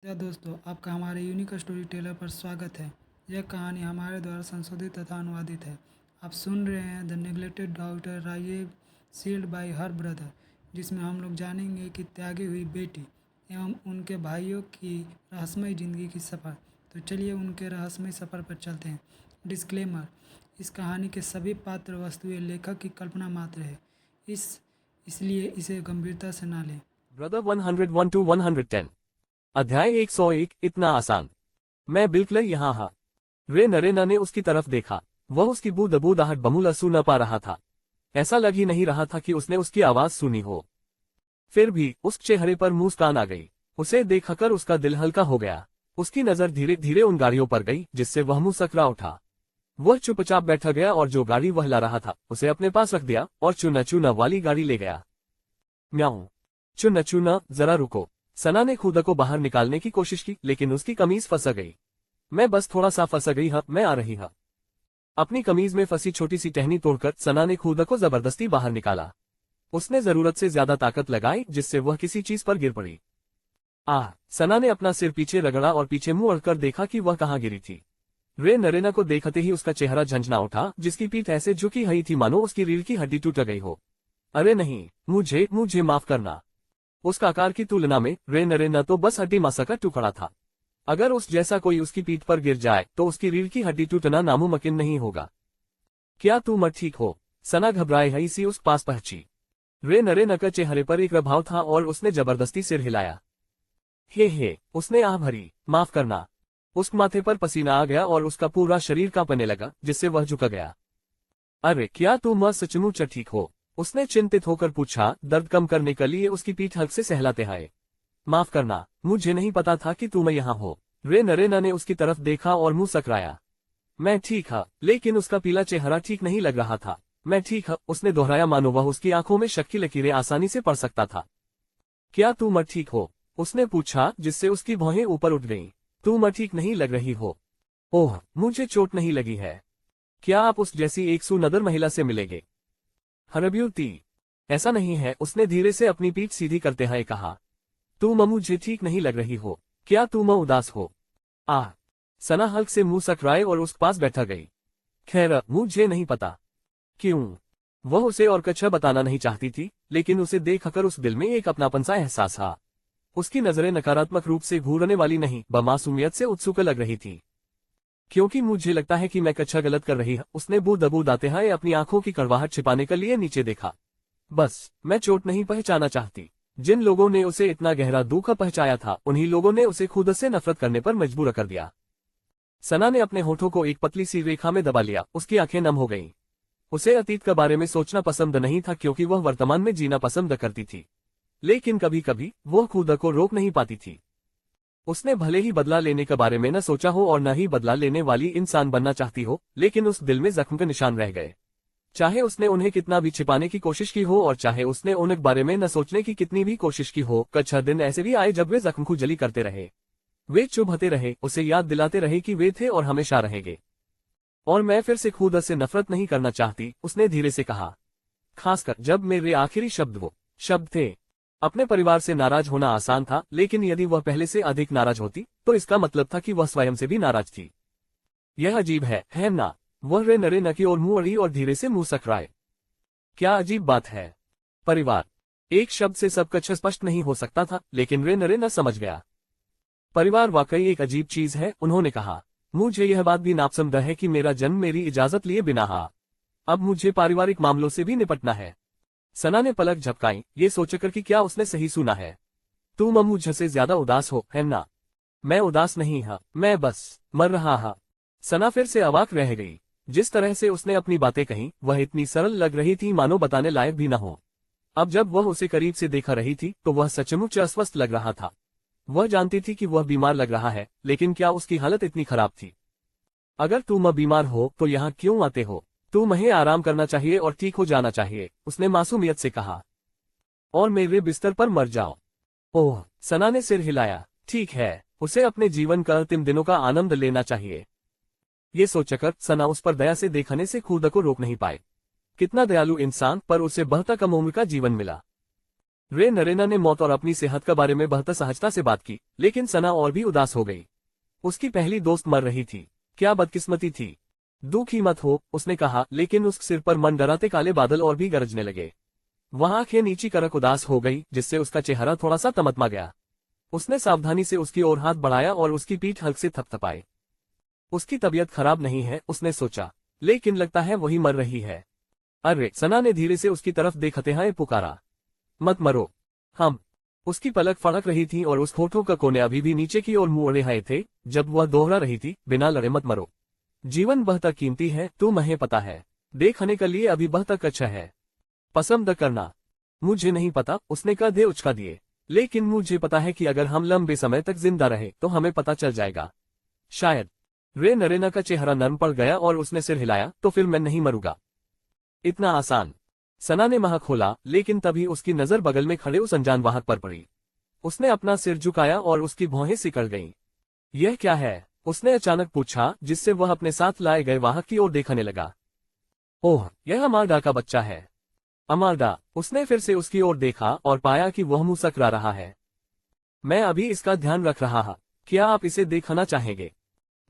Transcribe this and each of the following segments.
या दोस्तों, आपका हमारे यूनिक स्टोरी टेलर पर स्वागत है। यह कहानी हमारे द्वारा संशोधित तथा अनुवादित है। आप सुन रहे हैं the neglected daughter raised by her brother, जिसमें हम लोग जानेंगे कि त्यागी हुई बेटी एवं उनके भाइयों की रहस्यमय ज़िंदगी की सफ़र। तो चलिए उनके रहस्यमय सफ़र पर चलते हैं। डिस्क्लेमर: इस कहानी के सभी पात्र वस्तुएं लेखक की कल्पना मात्र है, इसलिए इसे गंभीरता से ना लें। Brother 101 to 110। अध्याय 101। इतना आसान। मैं बिल्कुल यहाँ हा। रे नरेना ने उसकी तरफ देखा। वह उसकी बूदाहट बमूला सुन न पा रहा था। ऐसा लग ही नहीं रहा था कि उसने उसकी आवाज सुनी हो। फिर भी उस चेहरे पर मुस्कान आ गई। उसे देखकर उसका दिल हल्का हो गया। उसकी नजर धीरे धीरे उन गाड़ियों पर गई जिससे वह मुंह सकरा उठा। वह चुपचाप बैठा गया और जो गाड़ी वह ला रहा था उसे अपने पास रख दिया और चुना चुना वाली गाड़ी ले गया। म्याऊं। चुना चुना, जरा रुको। सना ने खुद को बाहर निकालने की कोशिश की, लेकिन उसकी कमीज फंस गई। मैं बस थोड़ा सा फंस गई हाँ, मैं आ रही हाँ। अपनी कमीज में फंसी छोटी सी टहनी तोड़कर सना ने खुद को जबरदस्ती बाहर निकाला। उसने जरूरत से ज्यादा ताकत लगाई जिससे वह किसी चीज पर गिर पड़ी। सना ने अपना सिर पीछे रगड़ा और पीछे मुंह अड़कर देखा कि वह कहाँ गिरी थी। रे नरेना को देखते ही उसका चेहरा झंझना उठा, जिसकी पीठ ऐसे झुकी हुई थी मानो उसकी रीढ़ की हड्डी टूट गई हो। अरे नहीं, मुझे मुझे माफ करना। उसका आकार की तुलना में रे नरेना तो बस हड्डी मांस का टुकड़ा था। अगर उस जैसा कोई उसकी पीठ पर गिर जाए तो उसकी रीढ़ की हड्डी टूटना नामुमकिन नहीं होगा। क्या तुम ठीक हो? सना घबराए हुई सी उस पास पहुंची। रे नरेना के चेहरे पर एक प्रभाव था और उसने जबरदस्ती सिर हिलाया। हे, उसने आह भरी। माफ करना। उस माथे पर पसीना आ गया और उसका पूरा शरीर कांपने लगा, जिससे वह झुक गया। अरे क्या तुम सचमुच ठीक हो? उसने चिंतित होकर पूछा, दर्द कम करने के लिए उसकी पीठ हल्क से सहलाते हुए। माफ करना, मुझे नहीं पता था कि तुम यहाँ हो। रे नरेना ने उसकी तरफ देखा और मुंह सकराया। मैं ठीक हा, लेकिन उसका पीला चेहरा ठीक नहीं लग रहा था। मैं ठीक हा, उसने दोहराया मानो वह उसकी आंखों में शक की लकीरें आसानी से पढ़ सकता था। क्या तुम ठीक हो? उसने पूछा, जिससे उसकी भौहें ऊपर उठ गईं। तुम ठीक नहीं लग रही हो। ओह, मुझे चोट नहीं लगी है। क्या आप उस जैसी एक सुंदर महिला से मिलेंगे? हरब्यूती। ऐसा नहीं है, उसने धीरे से अपनी पीठ सीधी करते हुए कहा। तुम मुझे ठीक नहीं लग रही हो। क्या तुम उदास हो? सना हल्क से मुंह सकराए और उस पास बैठा गई। खैर, मुझे नहीं पता। क्यों? वह उसे और कुछ बताना नहीं चाहती थी, लेकिन उसे देखकर उस दिल में एक अपनापन सा एहसास था। उसकी नजरें नकारात्मक रूप से घूरने वाली नहीं, बमासूमियत से उत्सुक लग रही थी। क्योंकि मुझे लगता है कि मैं कुछ गलत कर रही हूं। उसने बूद आते हुए अपनी आंखों की कड़वाहट छिपाने के लिए नीचे देखा। बस, मैं चोट नहीं पहचाना चाहती। जिन लोगों ने उसे इतना गहरा दुख पहुंचाया था, उन्हीं लोगों ने उसे खुद से नफरत करने पर मजबूर कर दिया। सना ने अपने होठों को एक पतली सी रेखा में दबा लिया। उसकी आंखें नम हो गईं। उसे अतीत के बारे में सोचना पसंद नहीं था, क्योंकि वह वर्तमान में जीना पसंद करती थी। लेकिन कभी कभी वह खुद को रोक नहीं पाती थी। उसने भले ही बदला लेने के बारे में न सोचा हो और न ही बदला लेने वाली इंसान बनना चाहती हो, लेकिन उस दिल में जख्म के निशान रह गए। चाहे उसने उन्हें कितना भी छिपाने की कोशिश की हो और चाहे उसने उनके बारे में न सोचने की कितनी भी कोशिश की हो, कुछ दिन ऐसे भी आए जब वे जख्म को जली करते रहे। वे चुभते रहे, उसे याद दिलाते रहे कि वे थे और हमेशा रहेंगे। और मैं फिर से खुद से नफरत नहीं करना चाहती, उसने धीरे से कहा। खासकर जब मेरे आखिरी शब्द वो शब्द थे। अपने परिवार से नाराज होना आसान था, लेकिन यदि वह पहले से अधिक नाराज होती तो इसका मतलब था कि वह स्वयं से भी नाराज थी। यह अजीब है ना? वह रे नरेना की ओर मुंह अड़ी और धीरे से मुंह सकराए। क्या अजीब बात है? परिवार। एक शब्द से सब कुछ स्पष्ट नहीं हो सकता था, लेकिन रे नरेना समझ गया। परिवार वाकई एक अजीब चीज है, उन्होंने कहा। मुझे यह बात भी नापसंद है कि मेरा जन्म मेरी इजाजत लिए बिना हा। अब मुझे पारिवारिक मामलों से भी निपटना है। सना ने पलक झपकाई, ये सोचकर कि क्या उसने सही सुना है। तुम मुझसे ज्यादा उदास हो, है ना? मैं उदास नहीं हा, मैं बस मर रहा हा। सना फिर से अवाक रह गई। जिस तरह से उसने अपनी बातें कही वह इतनी सरल लग रही थी मानो बताने लायक भी न हो। अब जब वह उसे करीब से देखा रही थी तो वह सचमुच अस्वस्थ लग रहा था। वह जानती थी कि वह बीमार लग रहा है, लेकिन क्या उसकी हालत इतनी खराब थी? अगर तुम बीमार हो तो यहाँ क्यों आते हो? तुम्हें आराम करना चाहिए और ठीक हो जाना चाहिए, उसने मासूमियत से कहा। और मेरे बिस्तर पर मर जाओ। ओह, सना ने सिर हिलाया। ठीक है, उसे अपने जीवन का अंतिम दिनों का आनंद लेना चाहिए। ये सोचकर सना उस पर दया से देखने से खुद को रोक नहीं पाए। कितना दयालु इंसान, पर उसे बहुत कम उम्र का जीवन मिला। रे नरेना ने मौत और अपनी सेहत के बारे में बेहतर सहजता से बात की, लेकिन सना और भी उदास हो गई। उसकी पहली दोस्त मर रही थी। क्या बदकिस्मती थी। दुखी मत हो, उसने कहा, लेकिन उस सिर पर मन डराते काले बादल और भी गरजने लगे। वह आंखें नीची करक उदास हो गई, जिससे उसका चेहरा थोड़ा सा तमतमा गया। उसने सावधानी से उसकी ओर हाथ बढ़ाया और उसकी पीठ हल्क से थपथपाई। उसकी तबीयत खराब नहीं है, उसने सोचा, लेकिन लगता है वही मर रही है। अरे, सना ने धीरे से उसकी तरफ देखते हुए पुकारा। मत मरो। हम। उसकी पलक फड़क रही थी और उस होठों का कोने अभी भी नीचे की ओर मुड़ रहे थे, जब वह दोहरा रही थी, बिना लड़े मत मरो। जीवन बहुत कीमती है, तुम्हें पता है। देखने के लिए अभी बहुत अच्छा है। पसंद करना। मुझे नहीं पता, उसने कंधे उचका दिए, लेकिन मुझे पता है कि अगर हम लंबे समय तक जिंदा रहे तो हमें पता चल जाएगा। शायद। रे नरेना का चेहरा नरम पड़ गया और उसने सिर हिलाया, तो फिर मैं नहीं मरूंगा। इतना आसान। सना ने मुंह खोला, लेकिन तभी उसकी नजर बगल में खड़े उस अनजान वाहक पर पड़ी। उसने अपना सिर झुकाया और उसकी भौहें सिकड़ गईं। यह क्या है? उसने अचानक पूछा, जिससे वह अपने साथ लाए गए वाहक की ओर देखने लगा। ओह, यह अमाल्डा का बच्चा है। अमाल्डा। उसने फिर से उसकी ओर देखा और पाया कि वह मुस्कुरा रहा है। मैं अभी इसका ध्यान रख रहा हूं। क्या आप इसे देखना चाहेंगे?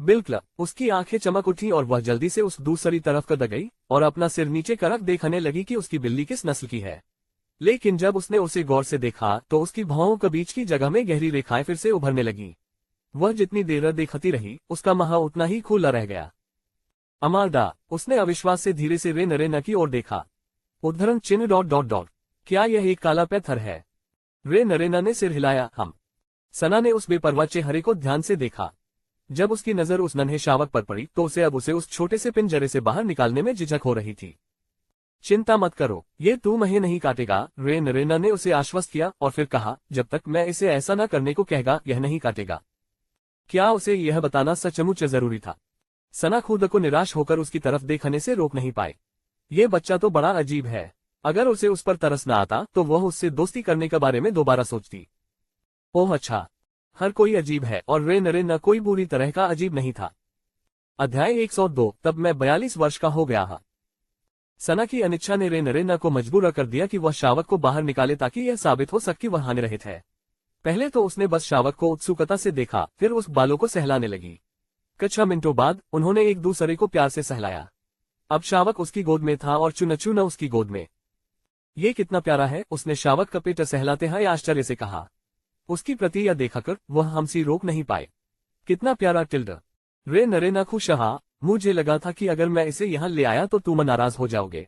बिल्कुल। उसकी आंखें चमक उठी और वह जल्दी से उस दूसरी तरफ कदम गई और अपना सिर नीचे करक देखने लगी कि उसकी बिल्ली किस नस्ल की है। लेकिन जब उसने उसे गौर से देखा तो उसकी भौहों के बीच की जगह में गहरी रेखाएं फिर से उभरने लगीं। वह जितनी देर देखती रही, उसका मुंह उतना ही खुला रह गया। अमाल्डा। उसने अविश्वास से धीरे से रे नरेना की ओर देखा। उद्धरण चिन्ह ... क्या यह एक काला पत्थर है? रे नरेना ने सिर हिलाया। हम। सना ने उस बेपरवाह चेहरे को ध्यान से देखा। जब उसकी नजर उस नन्हे शावक पर पड़ी तो उसे अब उसे उस छोटे से पिंजरे से बाहर निकालने में झिझक हो रही थी। चिंता मत करो, ये तुम्हें नहीं काटेगा, रे नरेना ने उसे आश्वस्त किया और फिर कहा, जब तक मैं इसे ऐसा न करने को कहेगा यह नहीं काटेगा। क्या उसे यह बताना सचमुच जरूरी था? सना खुद को निराश होकर उसकी तरफ देखने से रोक नहीं पाए। ये बच्चा तो बड़ा अजीब है। अगर उसे उस पर तरस न आता तो वह उससे दोस्ती करने के बारे में दोबारा सोचती। ओह अच्छा, हर कोई अजीब है और रे नरेना कोई बुरी तरह का अजीब नहीं था। अध्याय 102। तब मैं 42 वर्ष का हो गया था। सना की अनिच्छा ने रे नरेना को मजबूर कर दिया कि वह शावक को बाहर निकाले ताकि यह साबित हो सके वह हानिरहित है। पहले तो उसने बस शावक को उत्सुकता से देखा, फिर उस बालों को सहलाने लगी। कुछ मिनटों बाद उन्होंने एक दूसरे को प्यार से सहलाया। अब शावक उसकी गोद में था और चुना चुना उसकी गोद में। ये कितना प्यारा है, उसने शावक का पेट सहलाते हुए आश्चर्य से कहा। उसकी प्रतिक्रिया देखकर वह हमसे रोक नहीं पाए। कितना प्यारा टिल्ड। रे नरेना खुश रहा। मुझे लगा था कि अगर मैं इसे यहाँ ले आया तो तुम नाराज हो जाओगे।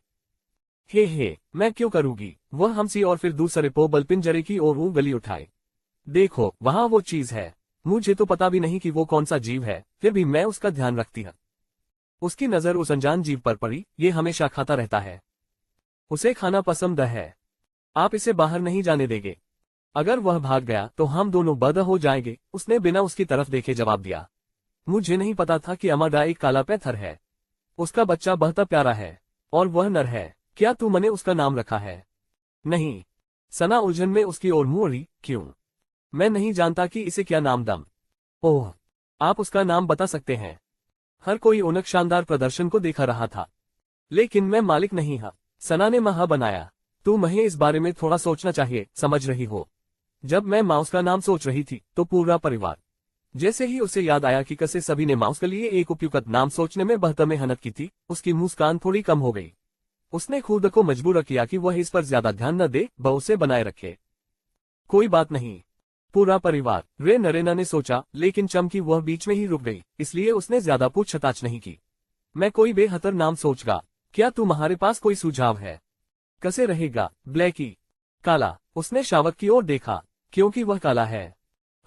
हे, मैं क्यों करूंगी? वह हमसी और फिर दूसरे पोबल पिंजरे की ओर उंगली उठाए। देखो, वहां वो चीज है। मुझे तो पता भी नहीं कि वो कौन सा जीव है, फिर भी मैं उसका ध्यान रखती हूँ। उसकी नजर उस अनजान जीव पर पड़ी। ये हमेशा खाता रहता है। उसे खाना पसंद है। आप इसे बाहर नहीं जाने देंगे। अगर वह भाग गया तो हम दोनों बद हो जाएंगे, उसने बिना उसकी तरफ देखे जवाब दिया। मुझे नहीं पता था कि अमाल्डा एक काला पत्थर है। उसका बच्चा बहुत प्यारा है और वह नर है। क्या तुमने उसका नाम रखा है? नहीं। सना उलझन में उसकी ओर मुड़ी। क्यों? मैं नहीं जानता कि इसे क्या नाम दम। ओह, आप उसका नाम बता सकते हैं। हर कोई उन शानदार प्रदर्शन को देखा रहा था, लेकिन मैं मालिक नहीं हा। सना ने महा बनाया। तुम्हें इस बारे में थोड़ा सोचना चाहिए, समझ रही हो? जब मैं माउस का नाम सोच रही थी तो पूरा परिवार। जैसे ही उसे याद आया कि कैसे सभी ने माउस के लिए एक उपयुक्त नाम सोचने में बहुत मेहनत की थी, उसकी मुस्कान थोड़ी कम हो गई। उसने खुद को मजबूर किया कि वह इस पर ज्यादा ध्यान न दे, वह उसे बनाए रखे। कोई बात नहीं। पूरा परिवार, रे नरेना ने सोचा, लेकिन चमकी वह बीच में ही रुक गई, इसलिए उसने ज्यादा पूछताछ नहीं की। मैं कोई बेहतर नाम सोचगा। क्या तुम्हारे पास कोई सुझाव है? कैसे रहेगा? ब्लैकी। काला। उसने शावक की ओर देखा। क्योंकि वह काला है।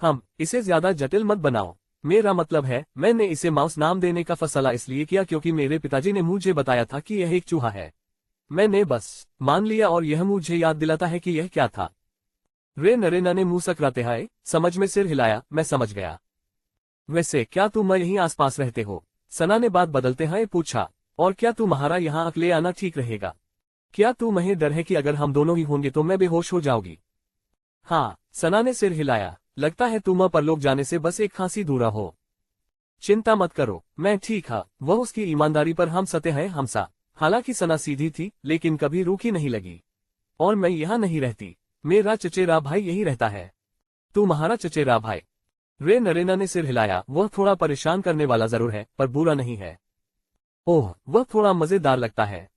हम इसे ज्यादा जटिल मत बनाओ। मेरा मतलब है, मैंने इसे माउस नाम देने का फैसला इसलिए किया क्योंकि मेरे पिताजी ने मुझे बताया था कि यह एक चूहा है। मैंने बस मान लिया और यह मुझे याद दिलाता है कि यह क्या था। रे नरेना ने मुंह सकराते हुए समझ में सिर हिलाया। मैं समझ गया। वैसे क्या तुम यहीं आसपास रहते हो? सना ने बात बदलते हुए पूछा। और क्या तुम्हारा यहाँ अकेले आना ठीक रहेगा? क्या तुम्हें डर है कि अगर हम दोनों ही होंगे तो मैं बेहोश हो जाऊंगी? हाँ, सना ने सिर हिलाया। लगता है तुम परलोक जाने से बस एक खांसी दूरा हो। चिंता मत करो, मैं ठीक हा। वह उसकी ईमानदारी पर हम सते हैं हमसा। हालांकि सना सीधी थी, लेकिन कभी रूखी नहीं लगी। और मैं यहाँ नहीं रहती। मेरा चचेरा भाई यही रहता है। तुम्हारा चचेरा भाई? रे नरेना ने सिर हिलाया। वह थोड़ा परेशान करने वाला जरूर है, पर बुरा नहीं है। ओह, वह थोड़ा मजेदार लगता है।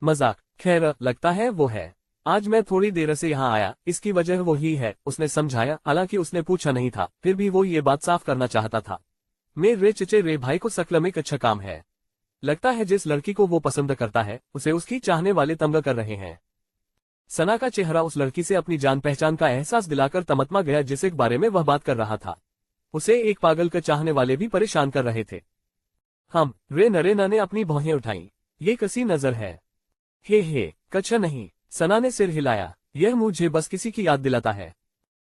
मजाक? खैर, लगता है वो है। आज मैं थोड़ी देर से यहाँ आया, इसकी वजह वो ही है, उसने समझाया। हालांकि उसने पूछा नहीं था, फिर भी वो ये बात साफ करना चाहता था। मेरे चचेरे भाई को सकल में एक अच्छा काम है। लगता है जिस लड़की को वो पसंद करता है, उसे उसकी चाहने वाले तंग कर रहे हैं। सना का चेहरा उस लड़की से अपनी जान पहचान का एहसास दिलाकर तमतमा गया जिसके बारे में वह बात कर रहा था। उसे एक पागल का चाहने वाले भी परेशान कर रहे थे। रे नरेना ने अपनी भौहें उठाई। ये कसी नजर है। हे, कच्छा नहीं। सना ने सिर हिलाया। यह मुझे बस किसी की याद दिलाता है।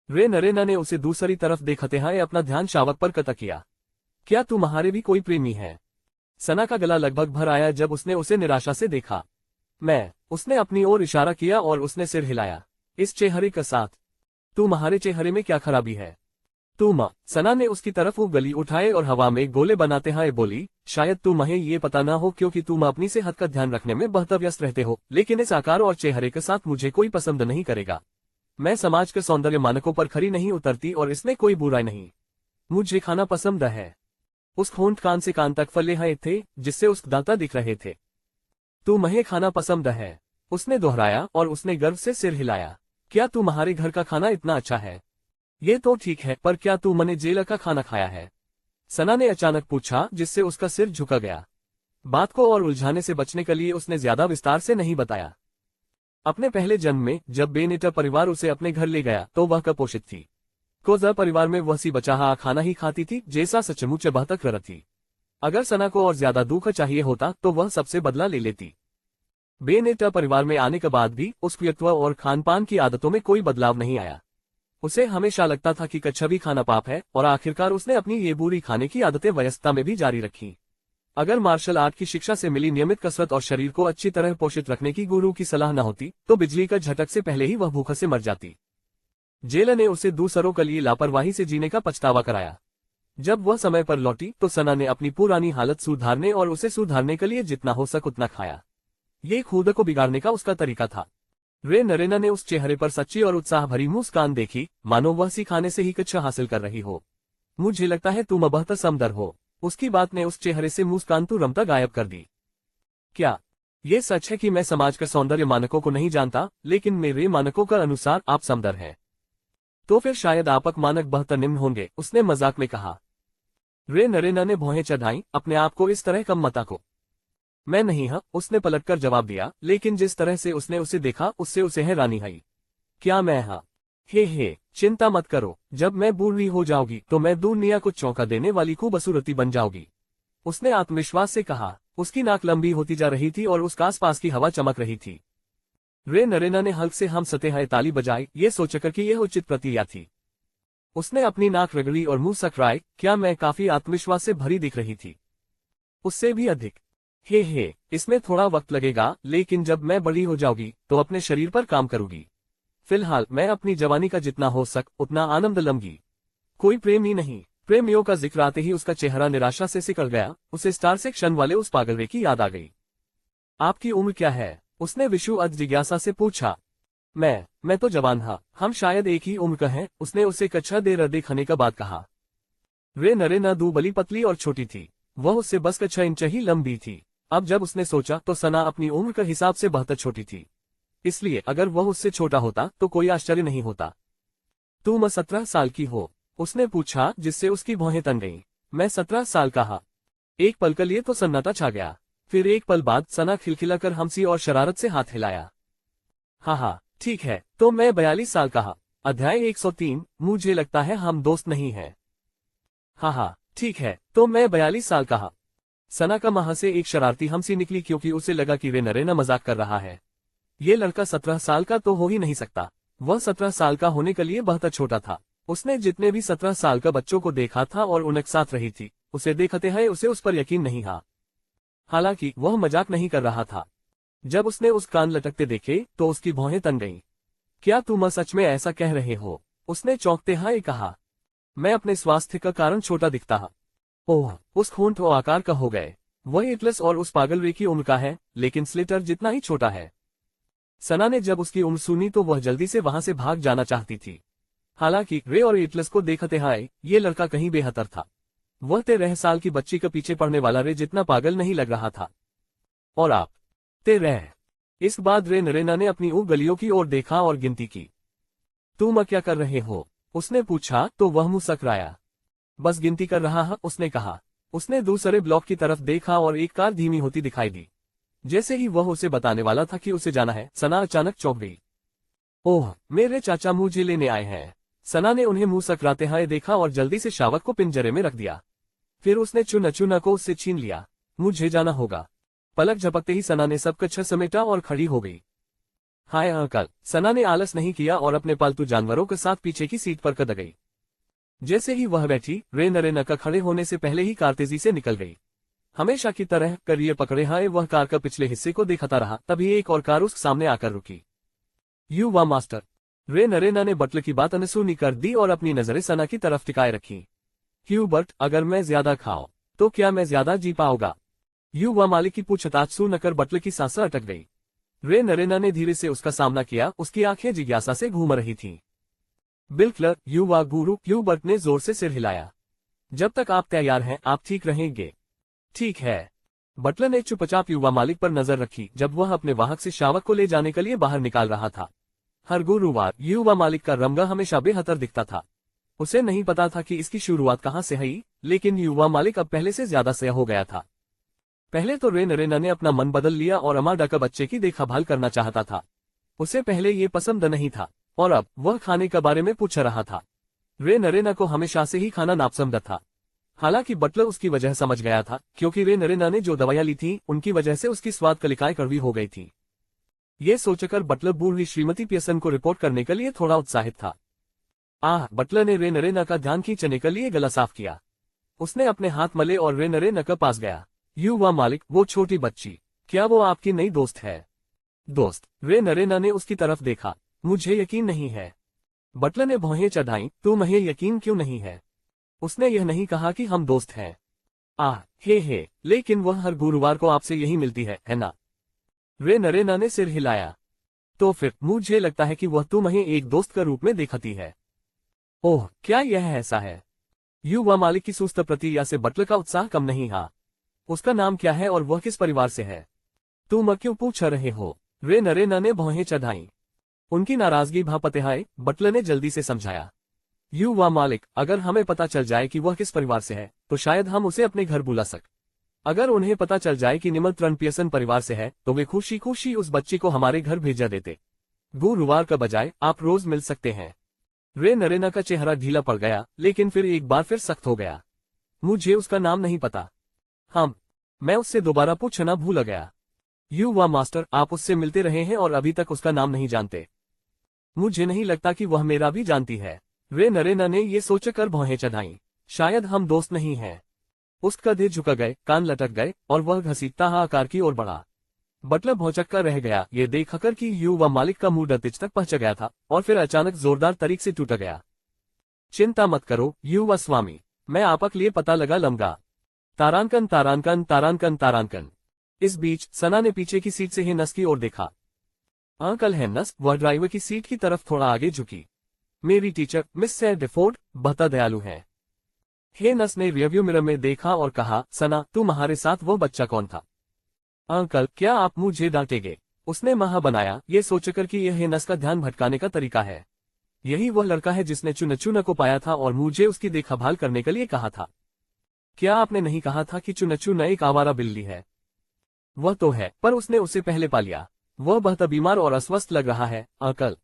रे नरेना ने उसे दूसरी तरफ देखते हुए अपना ध्यान शावक पर कत किया। क्या तुम्हारे भी कोई प्रेमी है? सना का गला लगभग भर आया जब उसने उसे निराशा से देखा। उसने अपनी ओर इशारा किया और उसने सिर हिलाया। इस चेहरे के साथ? तुम्हारे चेहरे में क्या खराबी है? सना ने उसकी तरफ उंगली उठाए और हवा में गोले बनाते हुए बोली, शायद तुम्हें ये पता ना हो क्योंकि तुम अपनी सेहत का ध्यान रखने में बहुत व्यस्त रहते हो, लेकिन इस आकार और चेहरे के साथ मुझे कोई पसंद नहीं करेगा। मैं समाज के सौंदर्य मानकों पर खरी नहीं उतरती और इसमें कोई बुराई नहीं। मुझे खाना पसंद है। उस होंठ कान से कान तक फले हुए थे जिससे उसके दांत दिख रहे थे। तुम्हें खाना पसंद है? उसने दोहराया और उसने गर्व से सिर हिलाया। क्या तुम्हारे घर का खाना इतना अच्छा है? ये तो ठीक है, पर क्या तुमने जेल का खाना खाया है? सना ने अचानक पूछा, जिससे उसका सिर झुका गया। बात को और उलझाने से बचने के लिए उसने ज्यादा विस्तार से नहीं बताया। अपने पहले जन्म में जब बेनेटा परिवार उसे अपने घर ले गया तो वह कुपोषित थी। कोजा परिवार में वह सी बचा खाना ही खाती थी जैसा सचमुच बहुत कर थी। अगर सना को और ज्यादा दुख चाहिए होता तो वह सबसे बदला ले लेती। बेनेटा परिवार में आने के बाद भी उस व्यक्तित्व और खान पान की आदतों में कोई बदलाव नहीं आया। उसे हमेशा लगता था कि कच्छा भी खाना पाप है और आखिरकार उसने अपनी ये बुरी खाने की आदतें वयस्कता में भी जारी रखी। अगर मार्शल आर्ट की शिक्षा से मिली नियमित कसरत और शरीर को अच्छी तरह पोषित रखने की गुरु की सलाह न होती तो बिजली का झटक से पहले ही वह भूख से मर जाती। जेल ने उसे दूसरों के लिए लापरवाही से जीने का पछतावा कराया। जब वह समय पर लौटी तो सना ने अपनी पुरानी हालत सुधारने और उसे सुधारने के लिए जितना हो सके उतना खाया। ये खुद को बिगाड़ने का उसका तरीका था। रे नरेना ने उस चेहरे पर सच्ची और उत्साह भरी मुस्कान देखी, मानो वह सिखाने से ही कुछ हासिल कर रही हो। मुझे लगता है तुम बहुत समदर हो। उसकी बात ने उस चेहरे से मुस्कान तुरंत गायब कर दी। क्या ये सच है कि मैं समाज के सौंदर्य मानकों को नहीं जानता, लेकिन मेरे मानकों का अनुसार आप समदर हैं? तो फिर शायद आपक मानक बहुत निम्न होंगे, उसने मजाक में कहा। रे नरेना ने भौहें चढ़ाई। अपने आप को इस तरह कम मता को। मैं नहीं उसने पलटकर जवाब दिया, लेकिन जिस तरह से उसने उसे देखा उससे उसे हैरानी आई। क्या मैं हे, चिंता मत करो, जब मैं बूढ़ी हो जाऊंगी तो मैं दुनिया को चौंका देने वाली खूबसूरती बन जाऊंगी, उसने आत्मविश्वास से कहा। उसकी नाक लंबी होती जा रही थी और उसके आसपास की हवा चमक रही थी। रे नरेना ने हल्क से हम सतह ताली बजाई, ये सोचकर कि यह उचित प्रतिक्रिया थी। उसने अपनी नाक रगड़ी और मुंह सकराए। क्या मैं काफी आत्मविश्वास से भरी दिख रही थी? उससे भी अधिक। हे, इसमें थोड़ा वक्त लगेगा, लेकिन जब मैं बड़ी हो जाऊंगी तो अपने शरीर पर काम करूंगी। फिलहाल मैं अपनी जवानी का जितना हो उतना आनंद लूंगी। कोई प्रेमी नहीं। प्रेमियों का जिक्र आते ही उसका चेहरा निराशा से सिकुड़ गया। उसे स्टार सेक्शन वाले उस पागलवे की याद आ गई। आपकी उम्र क्या है? उसने विशुअत जिज्ञासा से पूछा। मैं तो जवान हम शायद एक ही उम्र का हैं, उसने उसे कच्छा देर देखने का बात कहा। रे नरेना दुबली पतली और छोटी थी। वह उससे बस 6 इंच ही लंबी थी। अब जब उसने सोचा तो सना अपनी उम्र के हिसाब से बहुत छोटी थी, इसलिए अगर वह उससे छोटा होता तो कोई आश्चर्य नहीं होता। तुम 17 साल की हो? उसने पूछा, जिससे उसकी भौहें तन गईं। मैं 17 साल का एक पल के लिए तो सन्नाटा छा गया। फिर एक पल बाद सना खिलखिलाकर हंसी और शरारत से हाथ हिलाया। ठीक है, तो मैं 42 साल का। अध्याय 103। मुझे लगता है हम दोस्त नहीं हैं। ठीक है, तो मैं 42 साल का। सना का मुंह से एक शरारती हंसी निकली क्योंकि उसे लगा कि रे नरेना मजाक कर रहा है। ये लड़का 17 साल का तो हो ही नहीं सकता। वह 17 साल का होने के लिए बहुत छोटा था। उसने जितने भी 17 साल का बच्चों को देखा था और उनके साथ रही थी, उसे देखते हैं उसे उस पर यकीन नहीं था। हालांकि वह मजाक नहीं कर रहा था। जब उसने उस कान लटकते देखे तो उसकी भौहें तन गईं। क्या तुम सच में ऐसा कह रहे हो? उसने चौंकते हुए कहा। मैं अपने स्वास्थ्य का कारण छोटा दिखता ओह, उस खून तो आकार का हो गए। वह एटलस और उस पागलवे की उम्र का है, लेकिन स्लिटर जितना ही छोटा है। सना ने जब उसकी उम्र सुनी तो वह जल्दी से वहां से भाग जाना चाहती थी। हालांकि रे और एटलस को देखते हाय ये लड़का कहीं बेहतर था। वह 13 साल की बच्ची के पीछे पड़ने वाला रे जितना पागल नहीं लग रहा था। और आप 13। इस बाद रे नरेना ने अपनी गलियों की ओर देखा और गिनती की। तुम क्या कर रहे हो? उसने पूछा तो वह मुस्कुराया। बस गिनती कर रहा है, उसने कहा। उसने दूसरे ब्लॉक की तरफ देखा और एक कार धीमी होती दिखाई दी। जैसे ही वह उसे बताने वाला था कि उसे जाना है, सना अचानक चौंक गई। ओह, मेरे चाचा मुझे लेने आए हैं। सना ने उन्हें मुस्कुराते हुए देखा और जल्दी से शावक को पिंजरे में रख दिया। फिर उसने चुना को उससे छीन लिया। मुझे जाना होगा। पलक झपकते ही सना ने सब कच्छ समेटा और खड़ी हो गई। Hi uncle. सना ने आलस नहीं किया और अपने पालतू जानवरों के साथ पीछे की सीट पर कूद गई। जैसे ही वह बैठी, रे नरेना का खड़े होने से पहले ही कार तेजी से निकल गई। हमेशा की तरह करिए पकड़े हाय वह कार का पिछले हिस्से को देखता रहा। तभी एक और कार उसके सामने आकर रुकी। युवा मास्टर। रे नरेना ने बटलर की बात अनसुनी कर दी और अपनी नजरें सना की तरफ टिकाए रखी। ह्यूबर्ट, अगर मैं ज्यादा खाऊं तो क्या मैं ज्यादा जी पाऊंगा? युवा मालिक की पूछताछ सुनकर बटलर की सांसें अटक गई। रे नरेना ने धीरे से उसका सामना किया, उसकी आंखें जिज्ञासा से घूम रही थीं। बिल्कुल, युवा गुरु। ह्यूबर्ट ने जोर से सिर हिलाया। जब तक आप तैयार हैं आप ठीक रहेंगे। ठीक है। बटलर ने चुपचाप युवा मालिक पर नजर रखी जब वह अपने वाहक से शावक को ले जाने के लिए बाहर निकाल रहा था। हर गुरुवार युवा मालिक का रंगा हमेशा बेहतर दिखता था। उसे नहीं पता था कि इसकी शुरुआत कहां से हुई, लेकिन युवा मालिक अब पहले से ज्यादा सया हो गया था। पहले तो रे नरेना ने अपना मन बदल लिया और अमांडा का बच्चे की देखभाल करना चाहता था। उसे पहले ये पसंद नहीं था और अब वह खाने के बारे में पूछ रहा था। रे नरेना को हमेशा से ही खाना नापसंद था। हालांकि बटलर उसकी वजह समझ गया था, क्योंकि रे नरेना ने जो दवाइयां ली थीं उनकी वजह से उसकी स्वाद कलिकाएं कड़वी हो गई थी। ये सोचकर बटलर बूढ़ी श्रीमती पियर्सन को रिपोर्ट करने के लिए थोड़ा उत्साहित था। बटलर ने रे नरेना का ध्यान खींचने के लिए गला साफ किया। उसने अपने हाथ मले और रे नरेना के पास गया। युवा मालिक, वो छोटी बच्ची, क्या वो आपकी नई दोस्त है? दोस्त? रे नरेना ने उसकी तरफ देखा। मुझे यकीन नहीं है। बटलर ने भौहें चढ़ाई। तुम्हें यकीन क्यों नहीं है? उसने यह नहीं कहा कि हम दोस्त हैं। हे, लेकिन वह हर गुरुवार को आपसे यही मिलती है ना? रे नरेना ने सिर हिलाया। तो फिर मुझे लगता है कि वह तुम्हें एक दोस्त के रूप में देखती है। ओह, क्या यह ऐसा है? युवा मालिक की सुस्त प्रतिक्रिया से बटलर का उत्साह कम नहीं हुआ। उसका नाम क्या है और वह किस परिवार से है? तुम क्यों पूछ रहे हो? रे नरेना ने भौहें चढ़ाई। उनकी नाराजगी भापते हुए बटलर ने जल्दी से समझाया। युवा मालिक, अगर हमें पता चल जाए कि वह किस परिवार से है तो शायद हम उसे अपने घर बुला सक। अगर उन्हें पता चल जाए कि निमंत्रण पियर्सन परिवार से है तो वे खुशी खुशी उस बच्ची को हमारे घर भेजा देते। गुरुवार का बजाय आप रोज मिल सकते हैं। रे नरेना का चेहरा ढीला पड़ गया, लेकिन फिर एक बार फिर सख्त हो गया। मुझे उसका नाम नहीं पता। मैं उससे दोबारा पूछना भूल गया। युवा मास्टर, आप उससे मिलते रहे हैं और अभी तक उसका नाम नहीं जानते। मुझे नहीं लगता कि वह मेरा भी जानती है। रे नरेना ने ये सोचकर भौहें चढ़ाई। शायद हम दोस्त नहीं हैं। उसका दिल झुक गए, कान लटक गए और वह घसीटता आकार की ओर बढ़ा। बटलर भौचक्का रह गया ये देखकर कि युवा मालिक का मुंह डरतिच तक पहुंच गया था और फिर अचानक जोरदार तरीके से टूट गया। चिंता मत करो युवा स्वामी, मैं आपके लिए पता लगा लूंगा। तारांकन तारांकन तारांकन तारांकन। इस बीच सना ने पीछे की सीट से हेनस की ओर देखा। अंकल हेनस, वह ड्राइवर की सीट की तरफ थोड़ा आगे झुकी। मेरी टीचर मिस से डेफोर्ड बहुत दयालु है। हेनस ने रियरव्यू मिरर में देखा और कहा, सना, तुम्हारे साथ वो बच्चा कौन था? अंकल, क्या आप मुझे डांटेंगे? उसने महा बनाया, ये सोचकर कि यह हेनस का ध्यान भटकाने का तरीका है। यही वह लड़का है जिसने चुना को पाया था और मुझे उसकी देखभाल करने के लिए कहा था। क्या आपने नहीं कहा था कि चुना एक आवारा बिल्ली है? वह तो है, पर उसने उसे पहले पा लिया। वह बहुत बीमार और अस्वस्थ लग रहा है अंकल,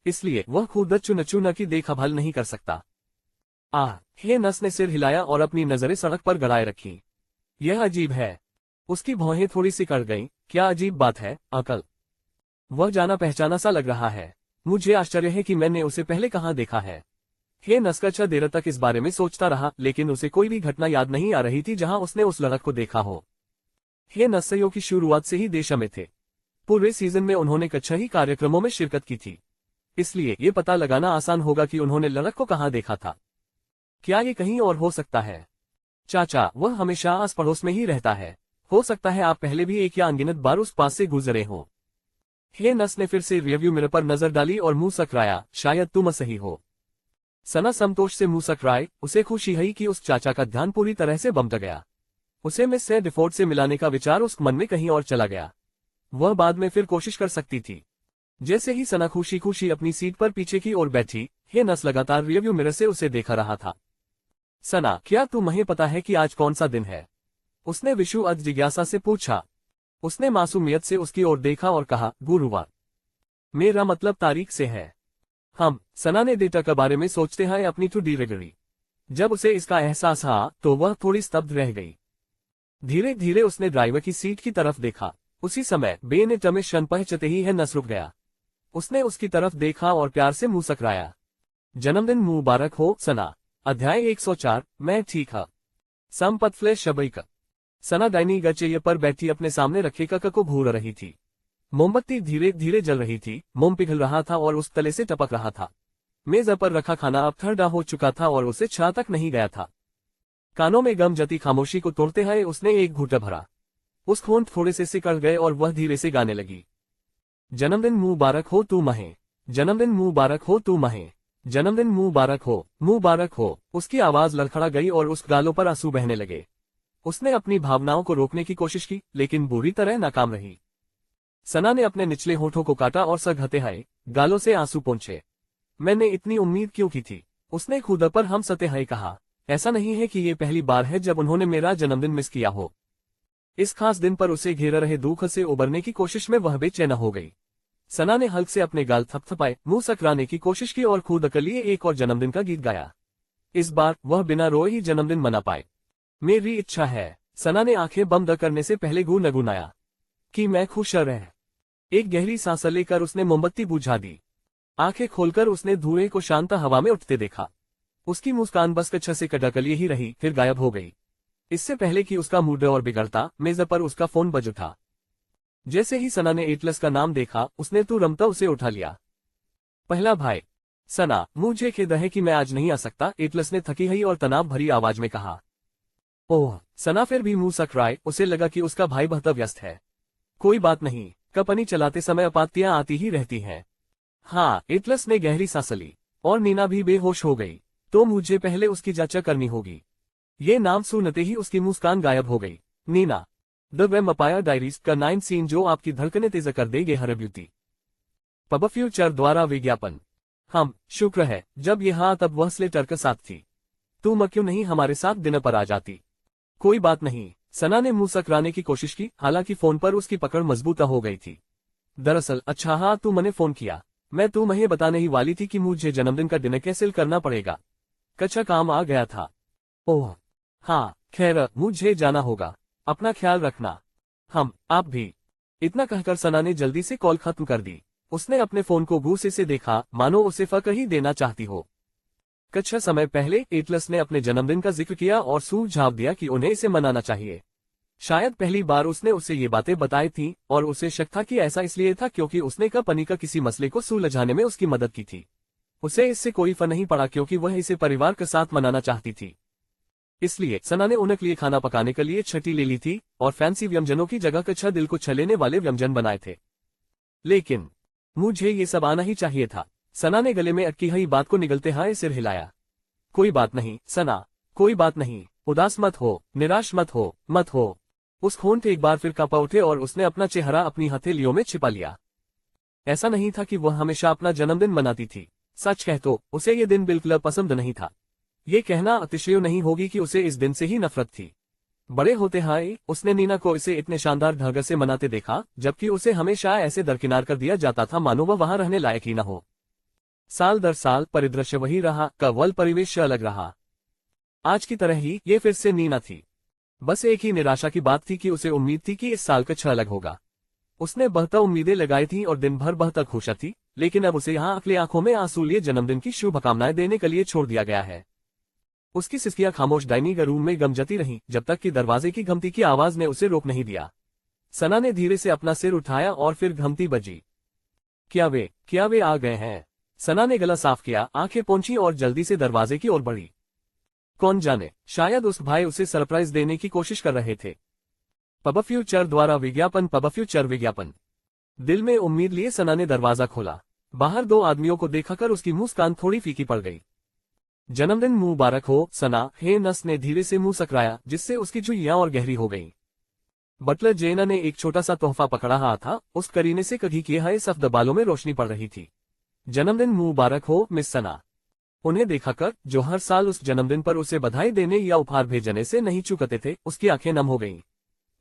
इसलिए वह खुद चुना की देखभाल नहीं कर सकता। हेनस ने सिर हिलाया और अपनी नजरें सड़क पर गड़ाए रखी। यह अजीब है। उसकी भौहें थोड़ी सी कड़ गईं। क्या अजीब बात है अंकल? वह जाना पहचाना सा लग रहा है। मुझे आश्चर्य है कि मैंने उसे पहले कहाँ देखा है। हेनस कुछ देर तक इस बारे में सोचता रहा, लेकिन उसे कोई भी घटना याद नहीं आ रही थी जहां उसने उस लड़क को देखा हो। हेनस सयो की शुरुआत से ही देशा में थे। पूरे सीजन में उन्होंने कुछ ही कार्यक्रमों में शिरकत की थी, इसलिए ये पता लगाना आसान होगा कि उन्होंने लड़क को कहाँ देखा था। क्या ये कहीं और हो सकता है? चाचा, वह हमेशा आस पड़ोस में ही रहता है। हो सकता है आप पहले भी एक या अनगिनत बार उस पास से गुजरे हो। हे नस ने फिर से रियरव्यू मिरर पर नजर डाली और मुंह सकराया, शायद तुम सही हो। सना संतोष से मुंह सकराए, उसे खुशी हुई कि उस चाचा का ध्यान पूरी तरह से बमट गया। उसे मिस डिफोर्ड से मिलाने का विचार उस मन में कहीं और चला गया। वह बाद में फिर कोशिश कर सकती थी। जैसे ही सना खुशी खुशी अपनी सीट पर पीछे की ओर बैठी, हे नस लगातार रियरव्यू मिरर से उसे देखा रहा था। सना, क्या तुम्हें पता है कि आज कौन सा दिन है? उसने विशुअद जिज्ञासा से पूछा। उसने मासूमियत से उसकी ओर देखा और कहा, गुरुवार। मेरा मतलब तारीख से है। सना ने डेटा के बारे में सोचते हुए अपनी टू-डू रगड़ी। जब उसे इसका एहसास हुआ तो वह थोड़ी स्तब्ध रह गई। धीरे धीरे उसने ड्राइवर की सीट की तरफ देखा। उसी समय बे ने टमे क्षण पहचते ही है नस रुक गया। उसने उसकी तरफ देखा और प्यार से मुंह सकराया। जन्मदिन मुबारक हो सना। अध्याय 104, मैं ठीक हा। संपत फ्लैश शबईक। सना डाइनिंग गचेये पर बैठी अपने सामने रखे कक को घूर रही थी। मोमबत्ती धीरे धीरे जल रही थी, मोम पिघल रहा था और उस तले से टपक रहा था। मेज पर रखा खाना अब ठंडा हो चुका था और उसे छा तक नहीं गया था। कानों में गम जती खामोशी को तोड़ते हुए उसने एक घूंट भरा। उस होंठ थोड़े से सिकड़ गए और वह धीरे से गाने लगी। जन्मदिन मुबारक हो तू महे, जन्मदिन मुबारक हो तू महे, जन्मदिन मुबारक हो, मुबारक हो। उसकी आवाज लड़खड़ा गई और उस गालों पर आंसू बहने लगे। उसने अपनी भावनाओं को रोकने की कोशिश की, लेकिन बुरी तरह नाकाम रही। सना ने अपने निचले होठों को काटा और सघते हुए गालों से आंसू पोंछे। मैंने इतनी उम्मीद क्यों की थी? उसने खुद पर हम सते हुए कहा। ऐसा नहीं है कि ये पहली बार है जब उन्होंने मेरा जन्मदिन मिस किया हो। इस खास दिन पर उसे घेर रहे दुख से उबरने की कोशिश में वह बेचैन हो गई। सना ने हल्क से अपने गाल थपथपाए, मुंह सकराने की कोशिश की और खुद के लिए एक और जन्मदिन का गीत गाया। इस बार वह बिना रोए ही जन्मदिन मना पाए। मेरी इच्छा है, सना ने आंखें बंद करने से पहले गुनगुनाया, कि मैं खुश रह। एक गहरी सांस लेकर उसने मोमबत्ती बुझा दी। आंखें खोलकर उसने धुएं को शांत हवा में उठते देखा। उसकी मुस्कान बस कच्छ से कटकलिए ही रही, फिर गायब हो गई। इससे पहले कि उसका मूड और बिगड़ता, मेज पर उसका फोन बज उठा। जैसे ही सना ने एटलस का नाम देखा, उसने तुरंत उसे उठा लिया। पहला भाई। सना, मुझे खेद है कि मैं आज नहीं आ सकता, एटलस ने थकी हुई और तनाव भरी आवाज में कहा। ओह, सना फिर भी मुंह सकराए, उसे लगा कि उसका भाई बहुत व्यस्त है। कोई बात नहीं, कंपनी चलाते समय आपत्तियां आती ही रहती हैं। हाँ, एटलस ने गहरी सांस ली। और नीना भी बेहोश हो गई, तो मुझे पहले उसकी जांच करनी होगी। ये नाम सुनते ही उसकी मुस्कान गायब हो गई। नीना, द वैम्पायर डायरीज का 9 सीन जो आपकी धड़कनें तेज कर देंगे हर ब्यूटी। पब फ्यूचर द्वारा विज्ञापन। शुक्र है, जब यहाँ तब वह स्लेटर के साथ थी। तुम क्यों नहीं हमारे साथ दिन पर आ जाती? कोई बात नहीं, सना ने मुंह सकराने की कोशिश की, हालांकि फोन पर उसकी पकड़ मजबूत हो गई थी। दरअसल, अच्छा हाँ, तुमने फोन किया। मैं तुम्हें बताने ही वाली थी कि मुझे जन्मदिन का डिनर कैंसिल करना पड़ेगा। कच्चा काम आ गया था। ओह हाँ, खैर मुझे जाना होगा। अपना ख्याल रखना। आप भी। इतना कहकर सना ने जल्दी से कॉल खत्म कर दी। उसने अपने फोन को गुस्से से देखा, मानो उसे फकर ही देना चाहती हो। कुछ समय पहले एटलस ने अपने जन्मदिन का जिक्र किया और सुझाव दिया कि उन्हें इसे मनाना चाहिए। शायद पहली बार उसने उसे ये बातें बताई थी और उसे शक था कि ऐसा इसलिए था क्योंकि उसने कंपनी का किसी मसले को सुलझाने में उसकी मदद की थी। उसे इससे कोई फर्क नहीं पड़ा क्योंकि वह इसे परिवार के साथ मनाना चाहती थी। इसलिए सना ने उनके लिए खाना पकाने के लिए छठी ले ली थी और फैंसी व्यंजनों की जगह कच्चा दिल को छलेने वाले व्यंजन बनाए थे। लेकिन मुझे ये सब आना ही चाहिए था। सना ने गले में अटकी हुई बात को निगलते हुए सिर हिलाया। कोई बात नहीं सना, कोई बात नहीं, उदास मत हो, निराश मत हो। उस होंठ एक बार फिर कांपा उठे और उसने अपना चेहरा अपनी हथेलियों में छिपा लिया। ऐसा नहीं था कि वह हमेशा अपना जन्मदिन मनाती थी। सच कह तो उसे ये दिन बिल्कुल पसंद नहीं था। ये कहना अतिशय नहीं होगी कि उसे इस दिन से ही नफरत थी। बड़े होते हाय उसने नीना को इसे इतने शानदार ढंग से मनाते देखा, जबकि उसे हमेशा ऐसे दरकिनार कर दिया जाता था मानो वह वहां रहने लायक ही न हो। साल दर साल परिदृश्य वही रहा, केवल परिवेश अलग रहा। आज की तरह ही ये फिर से नीना थी। बस एक ही निराशा की बात थी कि उसे उम्मीद थी कि इस साल का अलग होगा। उसने बहुत उम्मीदें लगाई थी और दिन भर बहुत खुश थी, लेकिन अब उसे यहाँ अपनी आंखों में आंसू लिए जन्मदिन की शुभकामनाएं देने के लिए छोड़ दिया गया है। उसकी सिसकियां खामोश डाइनिंग रूम में गमजती रहीं, जब तक कि दरवाजे की घंटी की आवाज ने उसे रोक नहीं दिया। सना ने धीरे से अपना सिर उठाया और फिर घंटी बजी। क्या वे आ गए हैं? सना ने गला साफ किया, आंखें पोंछी और जल्दी से दरवाजे की ओर बढ़ी। कौन जाने, शायद उस भाई उसे सरप्राइज देने की कोशिश कर रहे थे। पब फ्यूचर द्वारा विज्ञापन। पब फ्यूचर विज्ञापन। दिल में उम्मीद लिए सना ने दरवाजा खोला। बाहर 2 आदमियों को देखकर उसकी मुस्कान थोड़ी फीकी पड़ गई। जन्मदिन मुबारक हो सना, हे नस ने धीरे से मुंह सकराया, जिससे उसकी जुइयां और गहरी हो गईं। बटलर जेना ने एक छोटा सा तोहफा पकड़ा हाथ था, उस करीने से कभी किए हुए सफेद बालों में रोशनी पड़ रही थी। जन्मदिन मुबारक हो मिस सना। उन्हें देखकर, जो हर साल उस जन्मदिन पर उसे बधाई देने या उपहार भेजने से नहीं चूकते थे, उसकी आंखें नम हो गईं।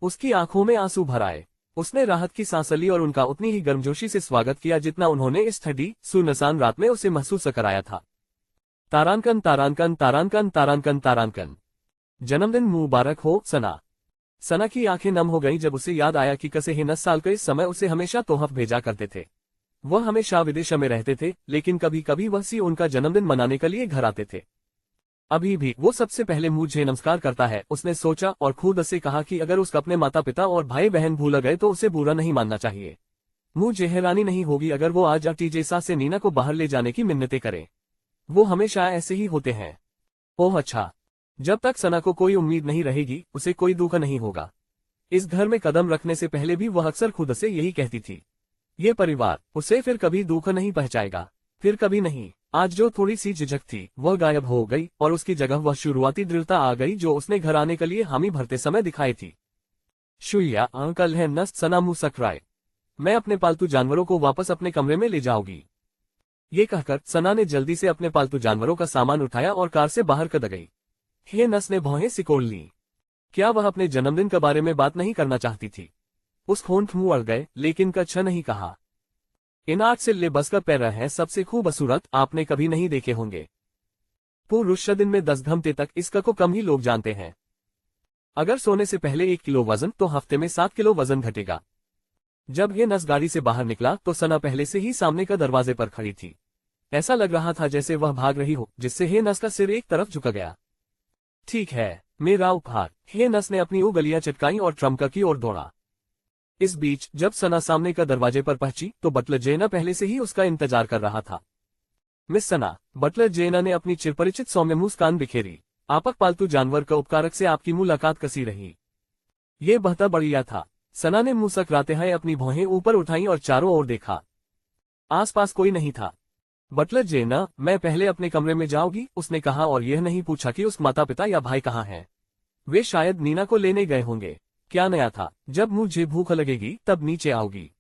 उसकी आंखों में आंसू भर आए। उसने राहत की सांस ली और उनका उतनी ही गर्मजोशी से स्वागत किया जितना उन्होंने इस ठंडी सुनसान रात में उसे महसूस कराया था। तारांकन तारांकन तारांकन तारांकन तारांकन। जन्मदिन मुबारक हो सना। सना की आंखें नम हो गईं जब उसे याद आया कि कसे हे 9 साल के इस समय उसे हमेशा तोहफ भेजा करते थे। वह हमेशा विदेश में रहते थे, लेकिन कभी कभी वह सी उनका जन्मदिन मनाने के लिए घर आते थे। अभी भी वो सबसे पहले मुझे नमस्कार करता है, उसने सोचा और खुद से कहा कि अगर उसका अपने माता पिता और भाई बहन भूल गए तो उसे बुरा नहीं मानना चाहिए। मुझे हैरानी नहीं होगी अगर वो आज टीजेसा से नीना को बाहर ले जाने की मिन्नतें करे। वो हमेशा ऐसे ही होते हैं। ओह अच्छा। जब तक सना को कोई उम्मीद नहीं रहेगी, उसे कोई दुख नहीं होगा। इस घर में कदम रखने से पहले भी वह अक्सर खुद से यही कहती थी। ये परिवार उसे फिर कभी दुख नहीं पहुंचाएगा, फिर कभी नहीं। आज जो थोड़ी सी झिझक थी वह गायब हो गई और उसकी जगह वह शुरुआती दृढ़ता आ गई जो उसने घर आने के लिए हामी भरते समय दिखाई थी। शुया अंकल है नस्त, सना मुंह सकराए। मैं अपने पालतू जानवरों को वापस अपने कमरे में ले जाऊंगी। ये कहकर सना ने जल्दी से अपने पालतू जानवरों का सामान उठाया और कार से बाहर कद गई। हे नस ने भौहें सिकोड़ ली। क्या वह अपने जन्मदिन के बारे में बात नहीं करना चाहती थी? उस होंठ मुंह अड़ गए, लेकिन कछ नहीं कहा। इन 8 सिल्ले बस का पैर है सबसे खूबसूरत आपने कभी नहीं देखे होंगे। पुरुष दिन में 10 घंटे तक इसका को कम ही लोग जानते हैं। अगर सोने से पहले 1 किलो वजन तो हफ्ते में 7 किलो वजन घटेगा। जब ये नस गाड़ी से बाहर निकला तो सना पहले से ही सामने का दरवाजे पर खड़ी थी। ऐसा लग रहा था जैसे वह भाग रही हो, जिससे हे नस का सिर एक तरफ झुक गया। ठीक है, मेरा उपहार। हे नस ने अपनी उंगलियां चटकाई और ट्रम्प की ओर दौड़ा। इस बीच जब सना सामने का दरवाजे पर पहुंची तो बटलर जेना पहले से ही उसका इंतजार कर रहा था। मिस सना, बटलर जेना ने अपनी चिरपरिचित सौम्य मुस्कान बिखेरी। आपक पालतू जानवर का उपकारक से आपकी मुलाकात कसी रही? ये बहता बढ़िया था। सना ने मुंह सकराते हुए अपनी भौहें ऊपर उठाई और चारों ओर देखा। आसपास कोई नहीं था। बटलर जेना, मैं पहले अपने कमरे में जाऊंगी, उसने कहा और यह नहीं पूछा कि उस माता पिता या भाई कहाँ हैं। वे शायद नीना को लेने गए होंगे। क्या नया था, जब मुझे भूख लगेगी तब नीचे आओगी,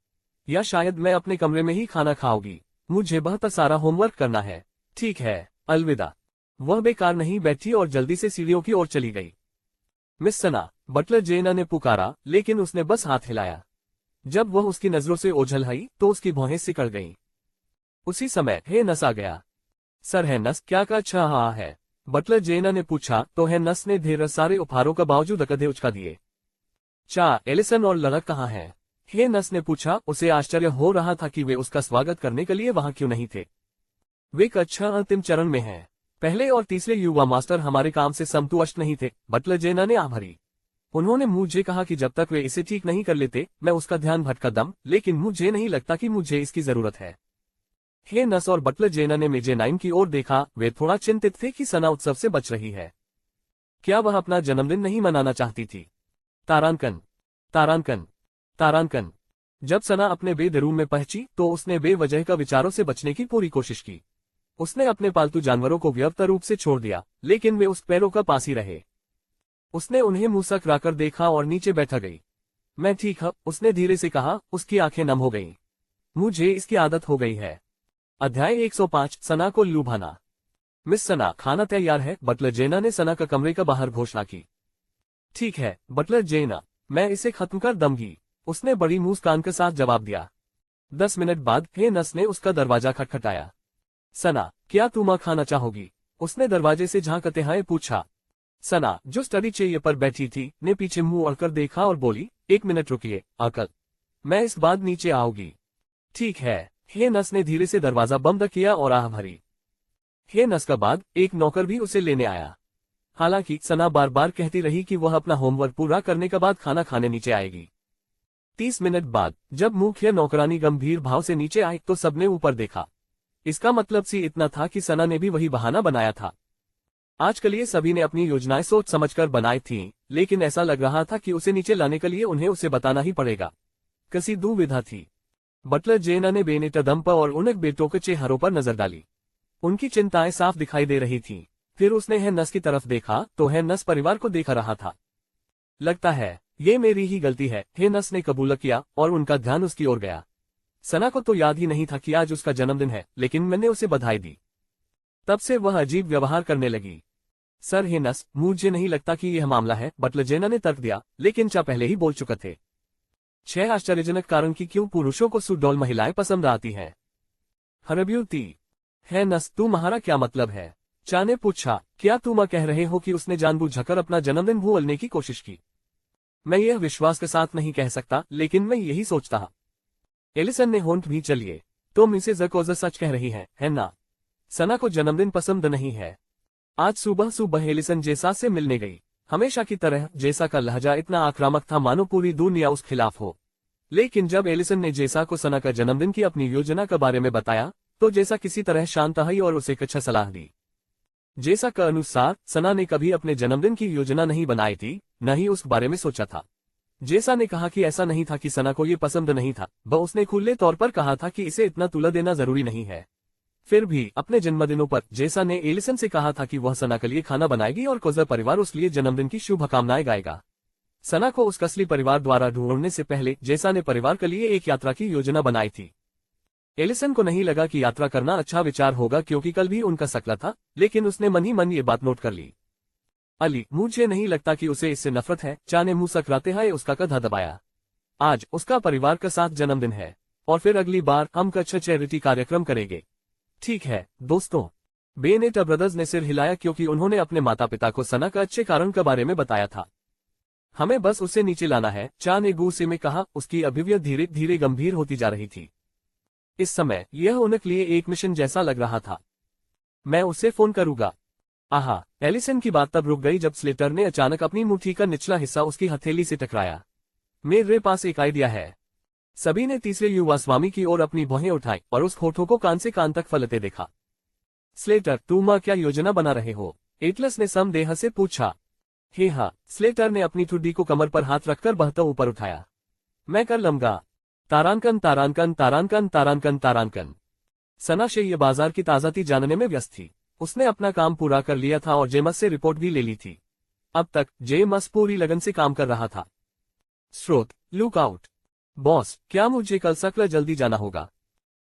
या शायद मैं अपने कमरे में ही खाना खाऊंगी। मुझे बहुत सारा होमवर्क करना है। ठीक है, अलविदा। वह बेकार नहीं बैठी और जल्दी से सीढ़ियों की ओर चली गई। मिस सना, बटलर जेना ने पुकारा, लेकिन उसने बस हाथ हिलाया। जब वह उसकी नजरों से ओझल आई तो उसकी भौहें सिकड़ गईं। उसी समय हे नस आ गया। सर है नस, क्या का अच्छा रहा है? बटलर जेना ने पूछा तो है नस ने ढेर सारे उपहारों का बावजूद कदे उचका दिए। एलिसन और लड़क कहाँ हैं? हे नस ने पूछा। उसे आश्चर्य हो रहा था कि वे उसका स्वागत करने के लिए वहां क्यों नहीं थे। वे कक्षा अंतिम चरण में हैं। पहले और तीसरे युवा मास्टर हमारे काम से संतुष्ट नहीं थे, बटलर जेना ने आभारी। उन्होंने मुझे कहा कि जब तक वे इसे ठीक नहीं कर लेते मैं उसका ध्यान भटका दम, लेकिन मुझे नहीं लगता कि मुझे इसकी जरूरत है। हे नस और बटलर जेना ने मेजे नाइम की ओर देखा। वे थोड़ा चिंतित थे कि सना उत्सव से बच रही है। क्या वह अपना जन्मदिन नहीं मनाना चाहती थी? तारांकन तारांकन तारांकन। जब सना अपने बेड रूम में पहुंची तो उसने बेवजह का विचारों से बचने की पूरी कोशिश की। उसने अपने पालतू जानवरों को व्यर्थ रूप से छोड़ दिया, लेकिन वे उस पैरों का पास ही रहे। उसने उन्हें मुंह सकराकर देखा और नीचे बैठ गई। मैं ठीक हूं, उसने धीरे से कहा। उसकी आंखें नम हो गईं। मुझे इसकी आदत हो गई है। अध्याय 105 सना को लुभाना। मिस सना, खाना तैयार है, बटलर जेना ने सना का कमरे का बाहर घोषणा की। ठीक है बटलर जेना, मैं इसे खत्म कर दूंगी, उसने बड़ी मुस्कान के साथ जवाब दिया। 10 मिनट बाद हे नस ने उसका दरवाजा खटखटाया। सना, क्या तुम खाना चाहोगी? उसने दरवाजे से झांकते हुए पूछा। सना, जो स्टडी चेयर पर बैठी थी, ने पीछे मुंह अड़कर देखा और बोली, 1 मिनट रुकिए अंकल, मैं इस बाद नीचे आऊंगी। ठीक है। हे नस ने धीरे से दरवाजा बंद किया और आह भरी। हे नस का बाद एक नौकर भी उसे लेने आया। हालांकि सना बार बार कहती रही कि वह अपना होमवर्क पूरा करने के बाद खाना खाने नीचे आएगी। 30 मिनट बाद जब मुख्य नौकरानी गंभीर भाव से नीचे आई तो सबने ऊपर देखा। इसका मतलब सी इतना था कि सना ने भी वही बहाना बनाया था। आज के लिए सभी ने अपनी योजनाएं सोच समझकर बनाई थीं, लेकिन ऐसा लग रहा था कि उसे नीचे लाने के लिए उन्हें उसे बताना ही पड़ेगा। किसी दुविधा थी। बटलर जेना ने बेनेट दंप और उनके बेटों के चेहरों पर नजर डाली। उनकी चिंताएं साफ दिखाई दे रही थीं। फिर उसने हेनस की तरफ देखा तो हेनस परिवार को देख रहा था। लगता है ये मेरी ही गलती है, हेनस ने कबूल किया और उनका ध्यान उसकी ओर गया। सना को तो याद ही नहीं था कि आज उसका जन्मदिन है, लेकिन मैंने उसे बधाई दी। तब से वह अजीब व्यवहार करने लगी। सर हेनस, मुझे नहीं लगता कि यह मामला है, बटलर जेना ने तर्क दिया, लेकिन चा पहले ही बोल चुके थे। 6 आश्चर्यजनक कारण कि क्यों पुरुषों को सुडौल महिलाएं पसंद आती हैं। हरब्यूती हेनस, तुम्हारा क्या मतलब है? चा ने पूछा। क्या तुम कह रहे हो कि उसने जानबूझकर अपना जन्मदिन भूलने की कोशिश की? मैं यह विश्वास के साथ नहीं कह सकता, लेकिन मैं यही सोचता। एलिसन ने होंठ भी चलिए, तुम इसे जकोज सच कह रही है ना? सना को जन्मदिन पसंद नहीं है। आज सुबह सुबह एलिसन जेसा से मिलने गई। हमेशा की तरह जेसा का लहजा इतना आक्रामक था मानो पूरी दुनिया उस खिलाफ हो। लेकिन जब एलिसन ने जेसा को सना का जन्मदिन की अपनी योजना के बारे में बताया तो जेसा किसी तरह शांत आई और उसे कुछ सलाह दी। जेसा के अनुसार सना ने कभी अपने जन्मदिन की योजना नहीं बनाई थी, न ही उस बारे में सोचा था। जेसा ने कहा कि ऐसा नहीं था कि सना को ये पसंद नहीं था, उसने खुले तौर पर कहा था कि इसे इतना तुला देना जरूरी नहीं है। फिर भी अपने जन्मदिनों पर जेसा ने एलिसन से कहा था कि वह सना के लिए खाना बनाएगी और कोज़र परिवार उसके लिए जन्मदिन की शुभकामनाएं गाएगा। सना को उसका असली परिवार द्वारा ढूंढने से पहले जेसा ने परिवार के लिए एक यात्रा की योजना बनाई थी। एलिसन को नहीं लगा कि यात्रा करना अच्छा विचार होगा क्योंकि कल भी उनका सकला था, लेकिन उसने मन ही मन ये बात नोट कर ली। अली, मुझे नहीं लगता कि उसे इससे नफरत है, चा ने मुंह सकराते हुए उसका कंधा दबाया। आज उसका परिवार के साथ जन्मदिन है और फिर अगली बार हम अच्छा चैरिटी कार्यक्रम करेंगे। ठीक है दोस्तों। बेनेट ब्रदर्स ने सिर हिलाया क्योंकि उन्होंने अपने माता पिता को सना के अच्छे कारण के बारे में बताया था। हमें बस उसे नीचे लाना है, चा ने गुस्से में कहा। उसकी अभिव्यक्ति धीरे धीरे गंभीर होती जा रही थी। इस समय यह उनके लिए एक मिशन जैसा लग रहा था। मैं उसे फोन करूंगा। आहा, एलिसन की बात तब रुक गई जब स्लेटर ने अचानक अपनी मुट्ठी का निचला हिस्सा उसकी हथेली से टकराया। मेरे पास एक आइडिया है। सभी ने तीसरे युवा स्वामी की ओर अपनी भौहें उठाई और उस होठों को कान से कान तक फैलते देखा। स्लेटर, तुम क्या योजना बना रहे हो? एटलस ने समदेह से पूछा। हे हाँ, स्लेटर ने अपनी ठुड्डी को कमर पर हाथ रखकर बहता ऊपर उठाया। मैं कर लूंगा। तारांकन तारांकन तारांकन तारांकन तारांकन। सना ये बाजार की ताजाती जानने में व्यस्त थी। उसने अपना काम पूरा कर लिया था और जेमस से रिपोर्ट भी ले ली थी। अब तक जेमस पूरी लगन से काम कर रहा था। स्रोत, लुक आउट। बॉस, क्या मुझे कल सकल जल्दी जाना होगा?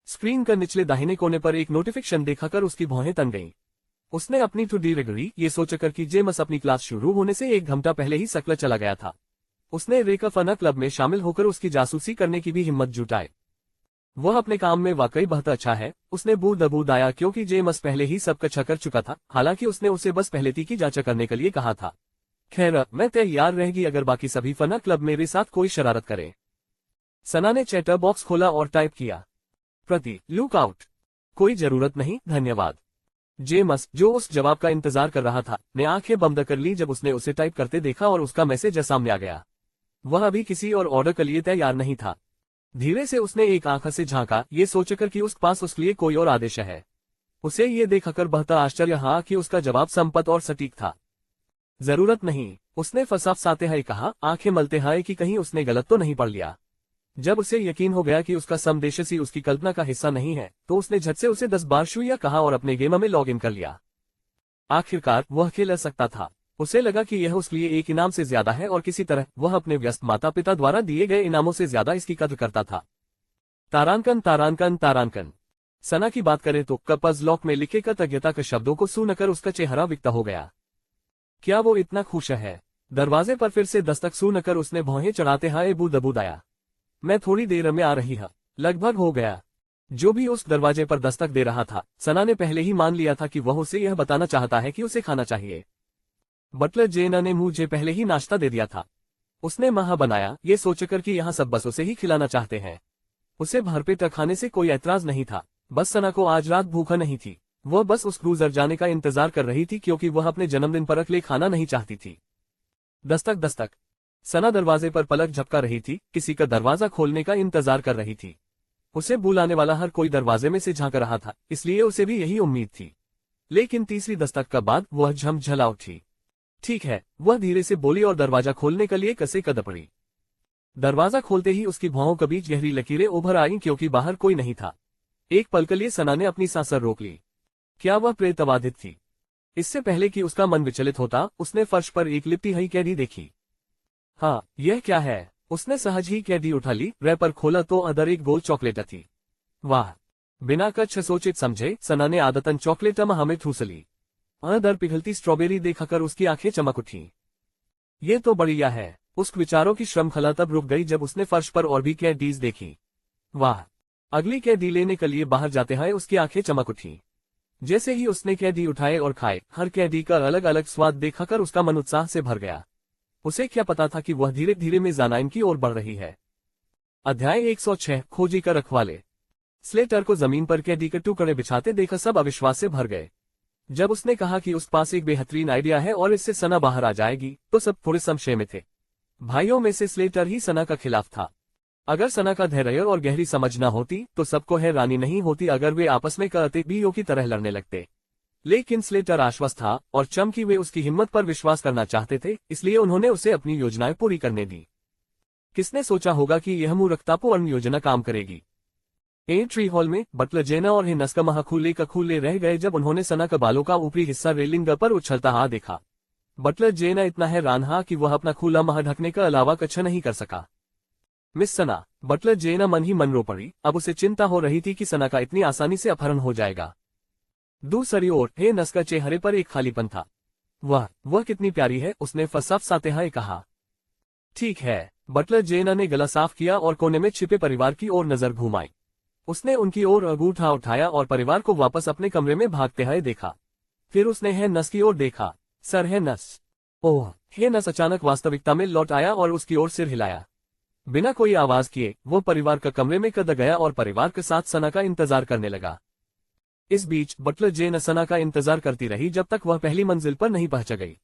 स्क्रीन का निचले दाहिने कोने पर एक नोटिफिकेशन देखकर उसकी भौहें तन गईं। उसने अपनी ठुड्डी रगड़ी, ये सोचकर कि जेमस अपनी क्लास शुरू होने से 1 घंटा पहले ही सकल चला गया था। उसने रेका फना क्लब में शामिल होकर उसकी जासूसी करने की भी हिम्मत जुटाई। वह अपने काम में वाकई बहुत अच्छा है। उसने बूद आया क्योंकि जेमस पहले ही सब कच्छा कर चुका था, हालांकि उसने उसे बस पहलेती की जांच करने के लिए कहा था। खैर, मैं तैयार रहेगी अगर बाकी सभी फना क्लब मेरे साथ कोई शरारत करे। सना ने चैटर बॉक्स खोला और टाइप किया, प्रति लुक आउट। कोई जरूरत नहीं, धन्यवाद। जेमस, जो उस जवाब का इंतजार कर रहा था, ने आंखें बंद कर ली जब उसने उसे टाइप करते देखा और उसका मैसेज सामने आ गया। वह अभी किसी और ऑर्डर के लिए तैयार नहीं था। धीरे से उसने एक आंख से झांका, ये सोचकर कि उसके पास उसके लिए कोई और आदेश है। उसे ये देखकर बहुत आश्चर्य हुआ कि उसका जवाब संपत और सटीक था। जरूरत नहीं, उसने फसाफसाते हुए कहा, आंखें मलते हुए कि कहीं उसने गलत तो नहीं पढ़ लिया। जब उसे यकीन हो गया कि उसका संदेशी उसकी कल्पना का हिस्सा नहीं है, तो उसने झट से उसे 10 बार शुया कहा और अपने गेम में लॉग इन कर लिया। आखिरकार वह खेल सकता था। उसे लगा कि यह उसके लिए एक इनाम से ज्यादा है और किसी तरह वह अपने व्यस्त माता पिता द्वारा दिए गए इनामों से ज्यादा इसकी कद्र करता था। तारांकन तारांकन तारांकन। सना की बात करें तो कपज लॉक में लिखे कृतज्ञता के शब्दों को सुनकर उसका चेहरा विकता हो गया। क्या वो इतना खुश है? दरवाजे पर फिर से दस्तक सुनकर उसने भौहें चढ़ाते हुए बूद आया। मैं थोड़ी देर में आ रही हूं। लगभग हो गया। जो भी उस दरवाजे पर दस्तक दे रहा था, सना ने पहले ही मान लिया था कि वह उसे यह बताना चाहता है कि उसे खाना चाहिए। बटलर जेना ने मुझे पहले ही नाश्ता दे दिया था। उसने महा बनाया, ये सोचकर कि यहाँ सब बस उसे ही खिलाना चाहते हैं। उसे भरपेट खाने से कोई ऐतराज नहीं था। बस सना को आज रात भूखा नहीं थी। वह बस उस क्रूजर जाने का इंतजार कर रही थी क्योंकि वह अपने जन्मदिन पर अकेले खाना नहीं चाहती थी। दस्तक दस्तक। सना दरवाजे पर पलक झपका रही थी, किसी का दरवाजा खोलने का इंतजार कर रही थी। उसे बुलाने वाला हर कोई दरवाजे में से झांक रहा था, इसलिए उसे भी यही उम्मीद थी। लेकिन तीसरी दस्तक का बाद वह झमझला उठी। ठीक है, वह धीरे से बोली और दरवाजा खोलने के लिए कसे कदम पड़ी। दरवाजा खोलते ही उसकी भौहों के बीच गहरी लकीरें उभर आईं क्योंकि बाहर कोई नहीं था। एक पल के लिए सना ने अपनी सांसें रोक ली। क्या वह प्रेतबाधित थी? इससे पहले कि उसका मन विचलित होता, उसने फर्श पर एक लिपटी हुई कैदी देखी। हाँ, यह क्या है? उसने सहज ही कैदी उठा ली, रैपर खोला तो अंदर एक गोल चॉकलेट थी। वाह! बिना कुछ सोचे समझे सना ने आदतन चॉकलेट हमें ठूस ली। अंदर पिघलती स्ट्रॉबेरी देखकर उसकी आंखें चमक उठी। ये तो बढ़िया है। उस विचारों की श्रृंखला तब रुक गई जब उसने फर्श पर और भी कैडीज देखी। वाह! अगली कैदी लेने के लिए बाहर जाते हैं उसकी आंखें चमक उठी। जैसे ही उसने कैदी उठाए और खाए, हर कैदी का अलग अलग स्वाद देखकर उसका मन उत्साह से भर गया। उसे क्या पता था कि वह धीरे धीरे मेज़ानाइन की ओर बढ़ रही है। अध्याय 106 खोजी का रखवाले। स्लेटर को जमीन पर कैदी के टुकड़े बिछाते देखकर सब अविश्वास से भर गए। जब उसने कहा कि उस पास एक बेहतरीन आइडिया है और इससे सना बाहर आ जाएगी, तो सब थोड़े संशय में थे। भाइयों में से स्लेटर ही सना का खिलाफ था। अगर सना का धैर्य और गहरी समझ न होती तो सबको हैरानी नहीं होती अगर वे आपस में कहते बीओ की तरह लड़ने लगते। लेकिन स्लेटर आश्वस्त था और चमकी वे उसकी हिम्मत पर विश्वास करना चाहते थे, इसलिए उन्होंने उसे अपनी योजनाएं पूरी करने दी। किसने सोचा होगा कि यह मूर्खतापूर्ण योजना काम करेगी? एंट्री हॉल में बटलर जेना और हिनस का खुले रह गए जब उन्होंने सना के बालों का ऊपरी हिस्सा रेलिंग पर उछलता हुआ देखा। बटलर जेना इतना हैरान था कि वह अपना खुला मुंह ढकने का अलावा कुछ नहीं कर सका। मिस सना, बटलर जेना मन ही मन रो पड़ी। अब उसे चिंता हो रही थी कि सना का इतनी आसानी से अपहरण हो जाएगा। दूसरी ओर हिनस का चेहरे पर एक खालीपन था। वह कितनी प्यारी है, उसने फसाफसाते हुए कहा। ठीक है। बटलर जेना ने गला साफ किया और कोने में छिपे परिवार की ओर नजर घुमाई। उसने उनकी ओर अंगूठा उठाया और परिवार को वापस अपने कमरे में भागते हुए देखा। फिर उसने हिनस की ओर देखा। Sir heinous. ओह! हिनस अचानक वास्तविकता में लौट आया और उसकी ओर सिर हिलाया। बिना कोई आवाज किए वो परिवार का कमरे में कूद गया और परिवार के साथ सना का इंतजार करने लगा। इस बीच बटलर जेना सना का इंतजार करती रही जब तक वह पहली मंजिल पर नहीं पहुंच गई।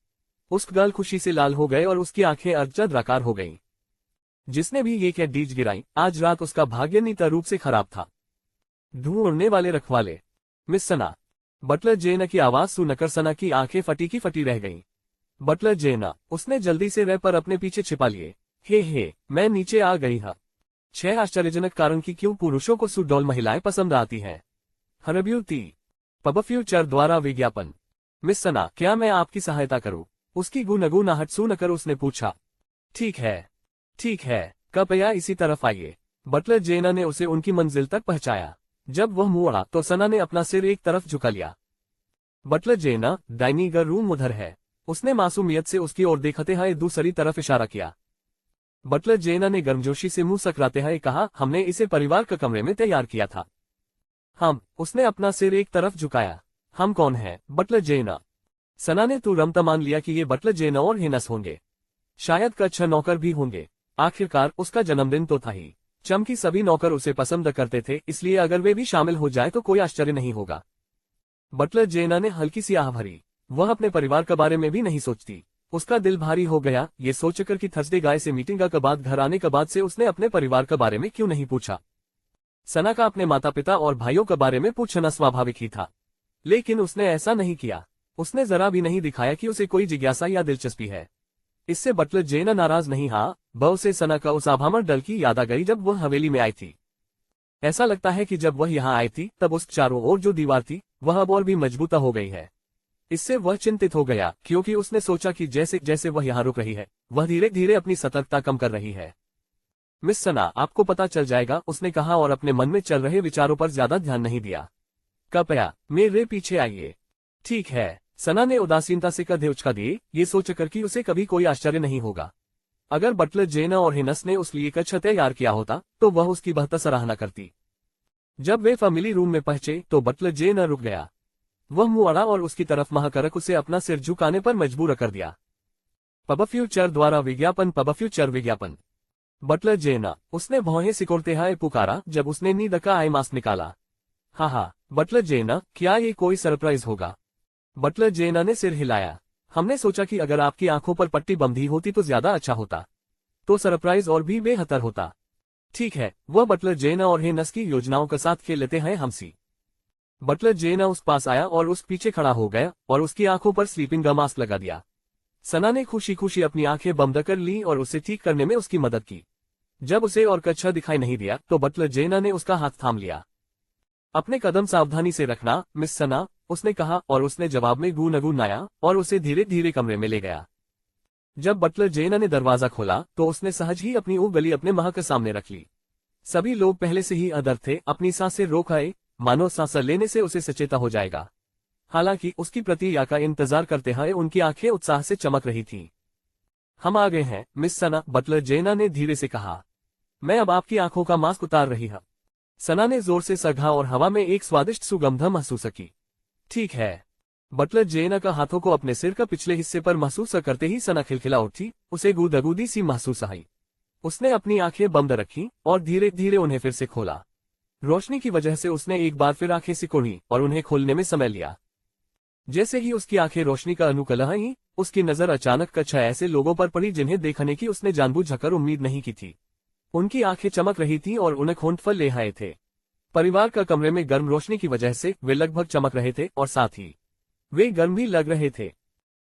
उसके गाल खुशी से लाल हो गए और उसकी आंखें अर्धचंद्राकार हो गईं। जिसने भी ये कैडीज गिराई, आज रात उसका भाग्य नीता रूप से खराब था। ढूंढने वाले रखवाले। मिस सना। बटलर जेना की आवाज सुनकर सना की आंखें फटी की फटी रह गईं। बटलर जेना, उसने जल्दी से रैपर अपने पीछे छिपा लिए। हे, मैं नीचे आ गई हा। 6 आश्चर्यजनक कारण कि क्यों पुरुषों को सुडौल महिलाएं पसंद आती हैं। हर ब्यूटी पब फ्यूचर द्वारा विज्ञापन। मिस सना, क्या मैं आपकी सहायता करूं? उसकी गुनगुनाहट सुनकर उसने पूछा। ठीक है, कृपया इसी तरफ आइए। बटलर जेना ने उसे उनकी मंजिल तक पहुंचाया। जब वह मुड़ा तो सना ने अपना सिर एक तरफ झुका लिया। बटलर जेना, डाइनिंग रूम उधर है। उसने मासूमियत से उसकी ओर देखते हुए दूसरी तरफ इशारा किया। बटलर जेना ने गर्मजोशी से मुंह सकराते हुए कहा, हमने इसे परिवार के कमरे में तैयार किया था। उसने अपना सिर एक तरफ झुकाया। हम कौन हैं? बटलर जेना। सना ने तुरंत मान लिया कि ये बटलर जेना और हिनस होंगे। शायद कुछ नौकर भी होंगे। आखिरकार उसका जन्मदिन तो था ही। चमकी सभी नौकर उसे पसंद करते थे, इसलिए अगर वे भी शामिल हो जाए तो कोई आश्चर्य नहीं होगा। बटलर जेना ने हल्की सी आह भरी। वह अपने परिवार के बारे में भी नहीं सोचती। उसका दिल भारी हो गया ये सोचकर कि थर्सडे गाय से मीटिंग के बाद घर आने के बाद से उसने अपने परिवार के बारे में क्यों नहीं पूछा। सना का अपने माता पिता और भाइयों के बारे में पूछना स्वाभाविक ही था, लेकिन उसने ऐसा नहीं किया। उसने जरा भी नहीं दिखाया कि उसे कोई जिज्ञासा या दिलचस्पी है। इससे बटलर जेना नाराज नहीं हा, बहू से सना का उस आभामर डल की याद आ गई जब वह हवेली में आई थी। ऐसा लगता है कि जब वह यहाँ आई थी तब उस चारों ओर जो दीवार थी वह अब और भी मजबूत हो गई है। इससे वह चिंतित हो गया क्योंकि उसने सोचा कि जैसे जैसे वह यहाँ रुक रही है वह धीरे धीरे अपनी सतर्कता कम कर रही है। मिस सना, आपको पता चल जाएगा, उसने कहा और अपने मन में चल रहे विचारों पर ज्यादा ध्यान नहीं दिया। कृपया मेरे पीछे आइए। ठीक है। सना ने उदासीनता से कंधे उचका दिए, ये सोचकर कि उसे कभी कोई आश्चर्य नहीं होगा। अगर बटलर जेना और हिनस ने उस लिए कुछ तैयार किया होता तो वह उसकी बेहतर सराहना करती। जब वे फैमिली रूम में पहुंचे तो बटलर जेना रुक गया। वह मुड़ा और उसकी तरफ महकरक उसे अपना सिर झुकाने पर मजबूर कर दिया। पब फ्यूचर द्वारा विज्ञापन। पब फ्यूचर विज्ञापन। बटलर जेना, उसने भौहें सिकोड़ते हुए पुकारा जब उसने नींद का आई मास्क निकाला। हाँ, बटलर जेना, क्या ये कोई सरप्राइज होगा? बटलर जेना ने सिर हिलाया। हमने सोचा कि अगर आपकी आंखों पर पट्टी बंधी होती तो ज्यादा अच्छा होता, तो सरप्राइज और भी बेहतर होता। ठीक है। वह बटलर जेना और हिनस की योजनाओं के साथ खेल लेते हैं हमसी। बटलर जेना उस पास आया और उस पीछे खड़ा हो गया और उसकी आंखों पर स्लीपिंग मास्क लगा दिया। सना ने खुशी खुशी अपनी आंखें बंद कर ली और उसे ठीक करने में उसकी मदद की। जब उसे और कच्छा दिखाई नहीं दिया तो बटलर जेना ने उसका हाथ थाम लिया। अपने कदम सावधानी से रखना मिस सना, उसने कहा, और उसने जवाब में गुनगुनाया और उसे धीरे धीरे कमरे में ले गया। जब बटलर जेना ने दरवाजा खोला तो उसने सहज ही अपनी उंगली अपने मां के सामने रख ली। सभी लोग पहले से ही अधर थे, अपनी सांसें रोक आए, मानो सांस लेने से उसे सचेता हो जाएगा। हालांकि उसकी प्रतिक्रिया का इंतजार करते हुए उनकी आंखें उत्साह से चमक रही थीं। हम आ गए हैं मिस सना, बटलर जेना ने धीरे से कहा। मैं अब आपकी आंखों का मास्क उतार रही हूं। सना ने जोर से सघा और हवा में एक स्वादिष्ट सुगंध महसूस की। ठीक है। बटलर जेना का हाथों को अपने सिर का पिछले हिस्से पर महसूस करते ही सना खिलखिला उठी, उसे गुदगुदी सी महसूस आई। उसने अपनी आंखें बंद रखी और धीरे धीरे उन्हें फिर से खोला। रोशनी की वजह से उसने एक बार फिर आंखें सिकोड़ी और उन्हें खोलने में समय लिया। जैसे ही उसकी आंखें रोशनी का अनुकूल हुईं, उसकी नजर अचानक कच्छा ऐसे लोगों पर पड़ी जिन्हें देखने की उसने जानबूझकर उम्मीद नहीं की थी। उनकी आंखें चमक रही थीं और उन्हें होंठ ले आए थे। परिवार का कमरे में गर्म रोशनी की वजह से वे लगभग चमक रहे थे और साथ ही वे गर्म भी लग रहे थे।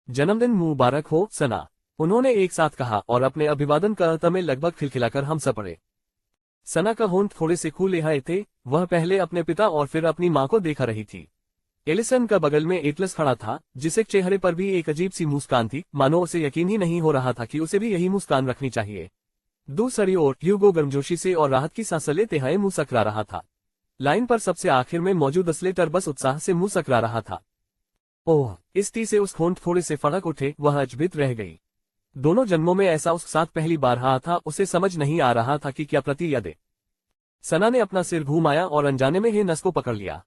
जन्मदिन मुबारक हो सना, उन्होंने एक साथ कहा और अपने अभिवादन करते में लगभग खिलखिलाकर हम सब पड़े। सना का होंठ थोड़े से खुले आए थे, वह पहले अपने पिता और फिर अपनी मां को देखा रही थी। एलिसन का बगल में एटलस खड़ा था, जिसे चेहरे पर भी एक अजीब सी मुस्कान थी, मानो उसे यकीन ही नहीं हो रहा था कि उसे भी यही मुस्कान रखनी चाहिए। दूसरी ओर ह्यूगो गर्मजोशी से और राहत की सांस लेते हुए मुंह सकरा रहा था। लाइन पर सबसे आखिर में मौजूद स्लेटर बस उत्साह से मुंह सकरा रहा था। ओह, इस टी से उस होंठ थोड़े से फड़क उठे, वह अचंभित रह गई। दोनों जन्मों में ऐसा उसके साथ पहली बार रहा था, उसे समझ नहीं आ रहा था कि क्या प्रतिक्रिया दे। सना ने अपना सिर घुमाया और अनजाने में ही नस को पकड़ लिया।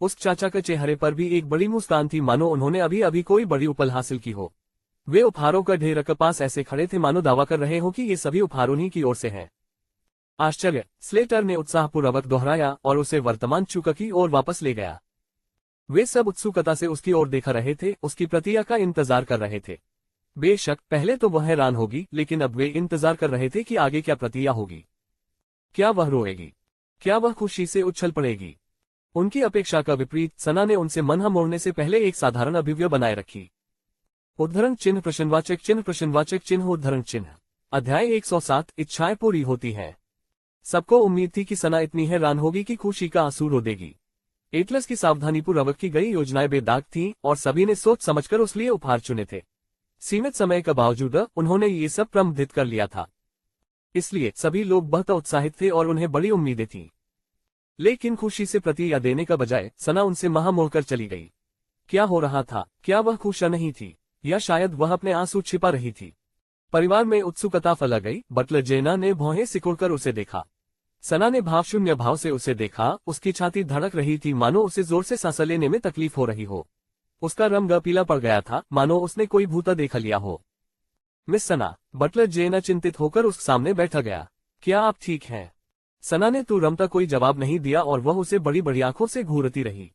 उस चाचा के चेहरे पर भी एक बड़ी मुस्कान थी, मानो उन्होंने अभी अभी कोई बड़ी उपलब्धि हासिल की हो। वे उपहारों का ढेर के पास ऐसे खड़े थे मानो दावा कर रहे हो कि ये सभी उपहार उन्हीं की ओर से हैं। आश्चर्य, स्लेटर ने उत्साहपूर्वक दोहराया और उसे वर्तमान चुका की ओर वापस ले गया। वे सब उत्सुकता से उसकी ओर देखा रहे थे, उसकी प्रतिक्रिया का इंतजार कर रहे थे। बेशक पहले तो वह हैरान होगी, लेकिन अब वे इंतजार कर रहे थे कि आगे क्या प्रतिक्रिया होगी। क्या वह रोएगी? क्या वह खुशी से उछल पड़ेगी? उनकी अपेक्षा का विपरीत, सना ने उनसे मन मोड़ने से पहले एक साधारण अभिव्यक्ति बनाए रखी। उद्धरण चिन्ह प्रश्नवाचक चिन्ह प्रश्नवाचक चिन्ह उद्धरण चिन्ह। अध्याय 107 इच्छाएं पूरी होती हैं। सबको उम्मीद थी कि सना इतनी हैरान होगी कि खुशी का आंसू रो देगी। एटलस की सावधानीपूर्वक की गई योजनाएं बेदाग थीं और सभी ने सोच समझकर उस लिए उपहार चुने थे। सीमित समय के बावजूद उन्होंने ये सब प्रबंधित कर लिया था, इसलिए सभी लोग बहुत उत्साहित थे और उन्हें बड़ी उम्मीदें थीं। लेकिन खुशी से प्रतिक्रिया देने का बजाय सना उनसे महा मोड़कर चली गई। क्या हो रहा था? क्या वह खुश नहीं थी, या शायद वह अपने आंसू छिपा रही थी? परिवार में उत्सुकता फैल गई। बटलर जेना ने भौहें सिकुड़कर उसे देखा। सना ने भावशून्य भाव से उसे देखा। उसकी छाती धड़क रही थी, मानो उसे जोर से सांस लेने में तकलीफ हो रही हो। उसका रंग पीला पड़ गया था, मानो उसने कोई भूत देखा लिया हो। मिस सना, बटलर जेना चिंतित होकर उस सामने बैठा गया। क्या आप ठीक हैं? सना ने तुरंत कोई जवाब नहीं दिया और वह उसे बड़ी बड़ी आंखों से घूरती रही।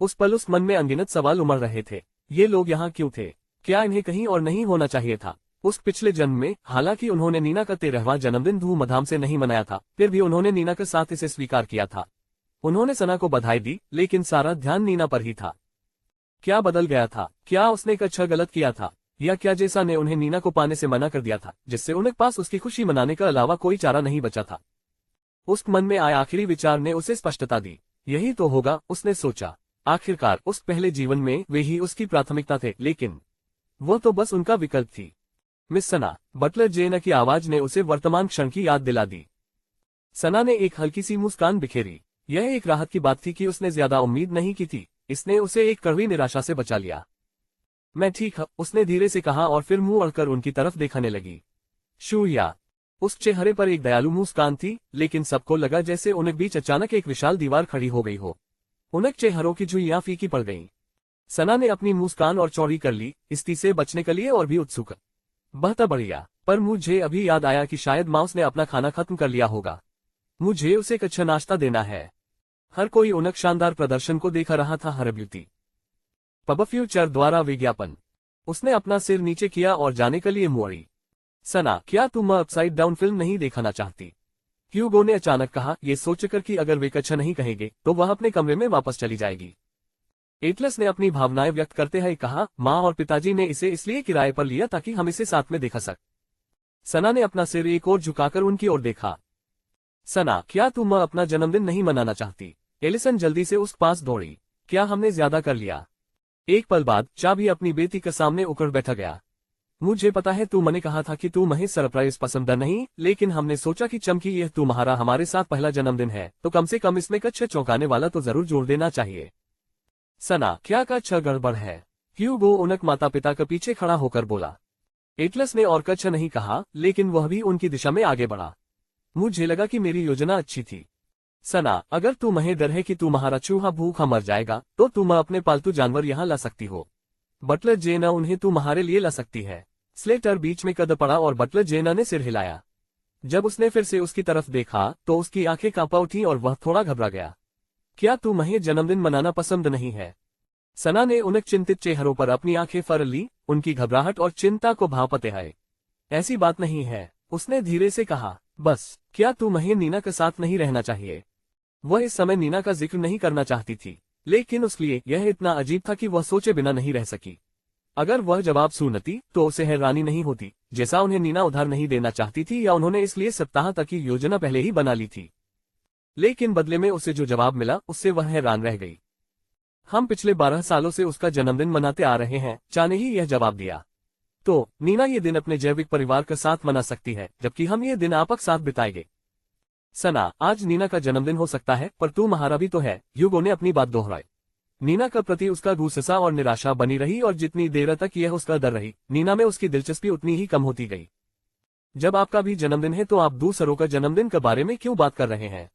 उस पल उस मन में अनगिनत सवाल उमड़ रहे थे। ये लोग यहाँ क्यों थे? क्या इन्हें कहीं और नहीं होना चाहिए था? उस पिछले जन्म में, हालांकि उन्होंने नीना का 13वां जन्मदिन धूमधाम से नहीं मनाया था, फिर भी उन्होंने नीना के साथ इसे स्वीकार किया था। उन्होंने सना को बधाई दी, लेकिन सारा ध्यान नीना पर ही था। क्या बदल गया था? क्या उसने कुछ गलत किया था, या क्या जैसा ने उन्हें नीना को पाने से मना कर दिया था, जिससे उनके पास उसकी खुशी मनाने का अलावा कोई चारा नहीं बचा था? उस मन में आए आखिरी विचार ने उसे स्पष्टता दी। यही तो होगा, उसने सोचा। आखिरकार उस पहले जीवन में वे ही उसकी प्राथमिकता थे, लेकिन वो तो बस उनका विकल्प थी। मिस सना, बटलर जेना की आवाज ने उसे वर्तमान क्षण की याद दिला दी। सना ने एक हल्की सी मुस्कान बिखेरी। यह एक राहत की बात थी कि उसने ज्यादा उम्मीद नहीं की थी। इसने उसे एक कड़वी निराशा से बचा लिया। मैं ठीक हूं, उसने धीरे से कहा और फिर मुंह अड़कर उनकी तरफ देखने लगी। शूया। उस चेहरे पर एक दयालु मुस्कान थी, लेकिन सबको लगा जैसे उनके बीच अचानक एक विशाल दीवार खड़ी हो गई हो। उनके चेहरों की झुर्रियां फीकी पड़ गईं। सना ने अपनी मुस्कान और चौड़ी कर ली, स्थिति से बचने के लिए और भी उत्सुक। बहुत बढ़िया, पर मुझे अभी याद आया कि शायद माउस ने अपना खाना खत्म कर लिया होगा। मुझे उसे एक अच्छा नाश्ता देना है। हर कोई उनके शानदार प्रदर्शन को देख रहा था। हर ब्यूटी पब फ्यूचर द्वारा विज्ञापन। उसने अपना सिर नीचे किया और जाने के लिए मुड़ी। सना, क्या तुम अपसाइड डाउन फिल्म नहीं देखना चाहती? ह्यूगो ने अचानक कहा, ये सोचकर कि अगर वे अच्छा नहीं कहेंगे तो वह अपने कमरे में वापस चली जाएगी। एटलस ने अपनी भावनाएं व्यक्त करते हुए कहा, माँ और पिताजी ने इसे इसलिए किराए पर लिया ताकि हम इसे साथ में देखा सक। सना ने अपना सिर एक और झुकाकर उनकी ओर देखा। सना, क्या तुम अपना जन्मदिन नहीं मनाना चाहती? एलिसन जल्दी से उस पास दौड़ी। क्या हमने ज्यादा कर लिया? एक पल बाद चाबी अपनी बेटी के सामने उकड़ बैठा गया। मुझे पता है तुमने कहा था कि तुम्हें सरप्राइज पसंद नहीं, लेकिन हमने सोचा कि चमकी यह तुम्हारा हमारे साथ पहला जन्मदिन है तो कम से कम इसमें कुछ चौंकाने वाला तो जरूर जोड़ देना चाहिए। सना, क्या कुछ गड़बड़ है? ह्यूगो उनक माता पिता के पीछे खड़ा होकर बोला। एटलस ने और कुछ नहीं कहा, लेकिन वह भी उनकी दिशा में आगे बढ़ा। मुझे लगा कि मेरी योजना अच्छी थी। सना, अगर तुम्हें डर है कि तुम्हारा चूहा भूखा मर जाएगा तो तुम अपने पालतू जानवर यहाँ ला सकती हो। बटलर जेना उन्हें तुम्हारे लिए ला सकती है। स्लेटर बीच में कद पड़ा और बटलर जेना ने सिर हिलाया। जब उसने फिर से उसकी तरफ देखा तो उसकी आंखें कांप उठी और वह थोड़ा घबरा गया। क्या तुम्हें जन्मदिन मनाना पसंद नहीं है? सना ने उन चिंतित चेहरों पर अपनी आंखें फर ली, उनकी घबराहट और चिंता को भांपते हुए। ऐसी बात नहीं है, उसने धीरे से कहा। बस, क्या तुम्हें नीना के साथ नहीं रहना चाहिए? वह इस समय नीना का जिक्र नहीं करना चाहती थी, लेकिन उसके लिए यह इतना अजीब था कि वह सोचे बिना नहीं रह सकी। अगर वह जवाब सुनती तो उसे हैरानी नहीं होती, जैसा उन्हें नीना उधार नहीं देना चाहती थी या उन्होंने इसलिए सप्ताह तक की योजना पहले ही बना ली थी। लेकिन बदले में उसे जो जवाब मिला उससे वह हैरान रह गई। हम पिछले 12 सालों से उसका जन्मदिन मनाते आ रहे हैं, चा ने ही यह जवाब दिया। तो नीना ये दिन अपने जैविक परिवार के साथ मना सकती है, जबकि हम ये दिन आपक साथ बिताएंगे। सना, आज नीना का जन्मदिन हो सकता है, पर तुम्हारा भी तो है, ह्यूगो ने अपनी बात दोहराई। नीना का प्रति उसका गुस्सा और निराशा बनी रही और जितनी देर तक यह उसका डर रही, नीना में उसकी दिलचस्पी उतनी ही कम होती गई। जब आपका भी जन्मदिन है तो आप दूसरों का जन्मदिन के बारे में क्यों बात कर रहे हैं?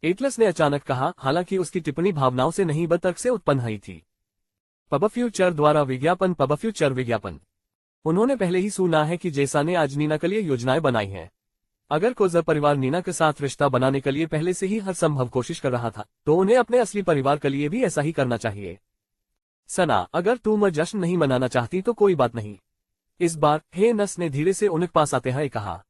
एटलस ने अचानक कहा, हालांकि उसकी टिप्पणी भावनाओं से नहीं बतर्क से उत्पन्न हुई थी। पब फ्यूचर द्वारा विज्ञापन। पब फ्यूचर विज्ञापन। उन्होंने पहले ही सुना है कि जैसा ने आज नीना के लिए योजनाएं बनाई हैं। अगर कोज़र परिवार नीना के साथ रिश्ता बनाने के लिए पहले से ही हर संभव कोशिश कर रहा था, तो उन्हें अपने असली परिवार के लिए भी ऐसा ही करना चाहिए। सना, अगर तुम जश्न नहीं मनाना चाहती तो कोई बात नहीं। इस बार हेनस ने धीरे से उनके पास आते हुए कहा।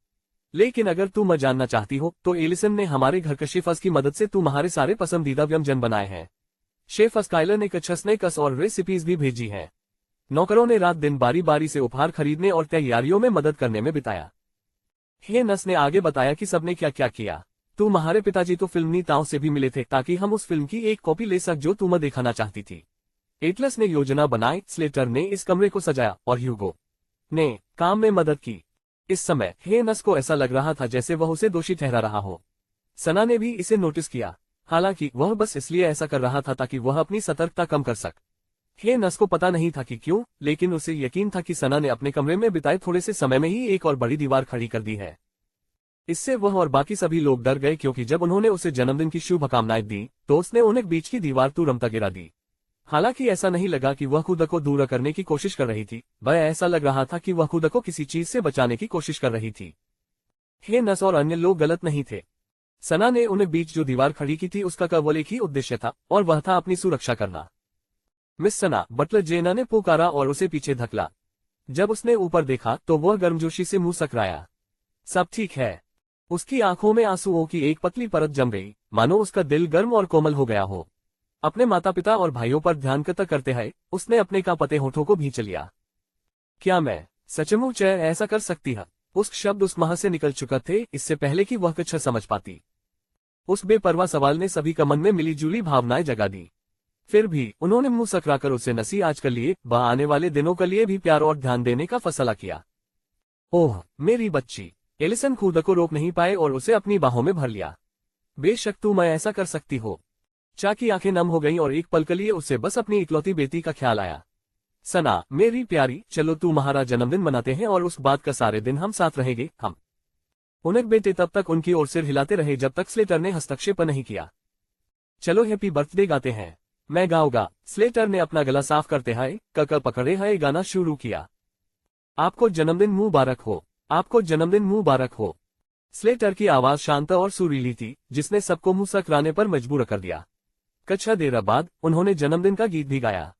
लेकिन अगर तुम जानना चाहती हो तो एलिसन ने हमारे घर के शेफर्स की मदद से तुम्हारे सारे पसंदीदा व्यंजन बनाए हैं। शेफ स्काइलर ने कुछ स्नैक्स और रेसिपीज भी भेजी हैं। नौकरों ने रात दिन बारी बारी से उपहार खरीदने और तैयारियों में मदद करने में बिताया। हेनस ने आगे बताया कि सबने क्या क्या किया। तुम्हारे पिताजी तो फिल्म नेताओं से भी मिले थे ताकि हम उस फिल्म की एक कॉपी ले सक जो तुम दिखाना चाहती थी। एटलस ने योजना बनाई, स्लेटर ने इस कमरे को सजाया और ह्यूगो ने काम में मदद की। इस समय हेनस को ऐसा लग रहा था जैसे वह उसे दोषी ठहरा रहा हो। सना ने भी इसे नोटिस किया, हालांकि वह बस इसलिए ऐसा कर रहा था ताकि वह अपनी सतर्कता कम कर सके। हेनस को पता नहीं था कि क्यों, लेकिन उसे यकीन था कि सना ने अपने कमरे में बिताए थोड़े से समय में ही एक और बड़ी दीवार खड़ी कर दी है। इससे वह और बाकी सभी लोग डर गए, क्योंकि जब उन्होंने उसे जन्मदिन की शुभकामनाएं दी तो उसने उन्हें बीच की दीवार तुरंत गिरा दी। हालांकि ऐसा नहीं लगा कि वह खुद को दूर करने की कोशिश कर रही थी, वह ऐसा लग रहा था कि वह खुद को किसी चीज से बचाने की कोशिश कर रही थी। हेनस और अन्य लोग गलत नहीं थे। सना ने उन्हें बीच जो दीवार खड़ी की थी उसका केवल एक ही उद्देश्य था, और वह था अपनी सुरक्षा करना। मिस सना, बटलर जेना ने पुकारा और उसे पीछे धकेला। जब उसने ऊपर देखा तो वह गर्मजोशी से मुंह सकराया। सब ठीक है। उसकी आंखों में आंसुओं की एक पतली परत जम गई, मानो उसका दिल गर्म और कोमल हो गया हो। अपने माता पिता और भाइयों पर ध्यान करते हुए उसने अपने कांपते होठों को भींच लिया। क्या मैं सचमुच ऐसा कर सकती है? उस शब्द उस माह से निकल चुका थे, इससे पहले कि वह कुछ समझ पाती। उस बेपरवाह सवाल ने सभी का मन में मिलीजुली भावनाएं जगा दी। फिर भी उन्होंने मुंह सकराकर उसे नसी आज के लिए व आने वाले दिनों के लिए भी प्यार और ध्यान देने का फैसला किया। ओह मेरी बच्ची, एलिसन खुद को रोक नहीं पाए और उसे अपनी बाहों में भर लिया। बेशक तुम ऐसा कर सकती हो। चा की आंखें नम हो गईं और एक पल के लिए उसे बस अपनी इकलौती बेटी का ख्याल आया। सना मेरी प्यारी, चलो तुम्हारा जन्मदिन मनाते हैं और उस बात का सारे दिन हम साथ रहेंगे। हम उन्हें बेटे तब तक उनकी ओर सिर हिलाते रहे जब तक स्लेटर ने हस्तक्षेप नहीं किया। चलो हैप्पी बर्थडे गाते हैं, मैं गाऊंगा। स्लेटर ने अपना गला साफ करते हुए ककर पकड़े हुए गाना शुरू किया। आपको जन्मदिन मुबारक हो, आपको जन्मदिन मुबारक हो। स्लेटर की आवाज शांत और सुरीली थी, जिसने सबको मुंह सकराने पर मजबूर कर दिया। कुछ देर बाद उन्होंने जन्मदिन का गीत भी गाया।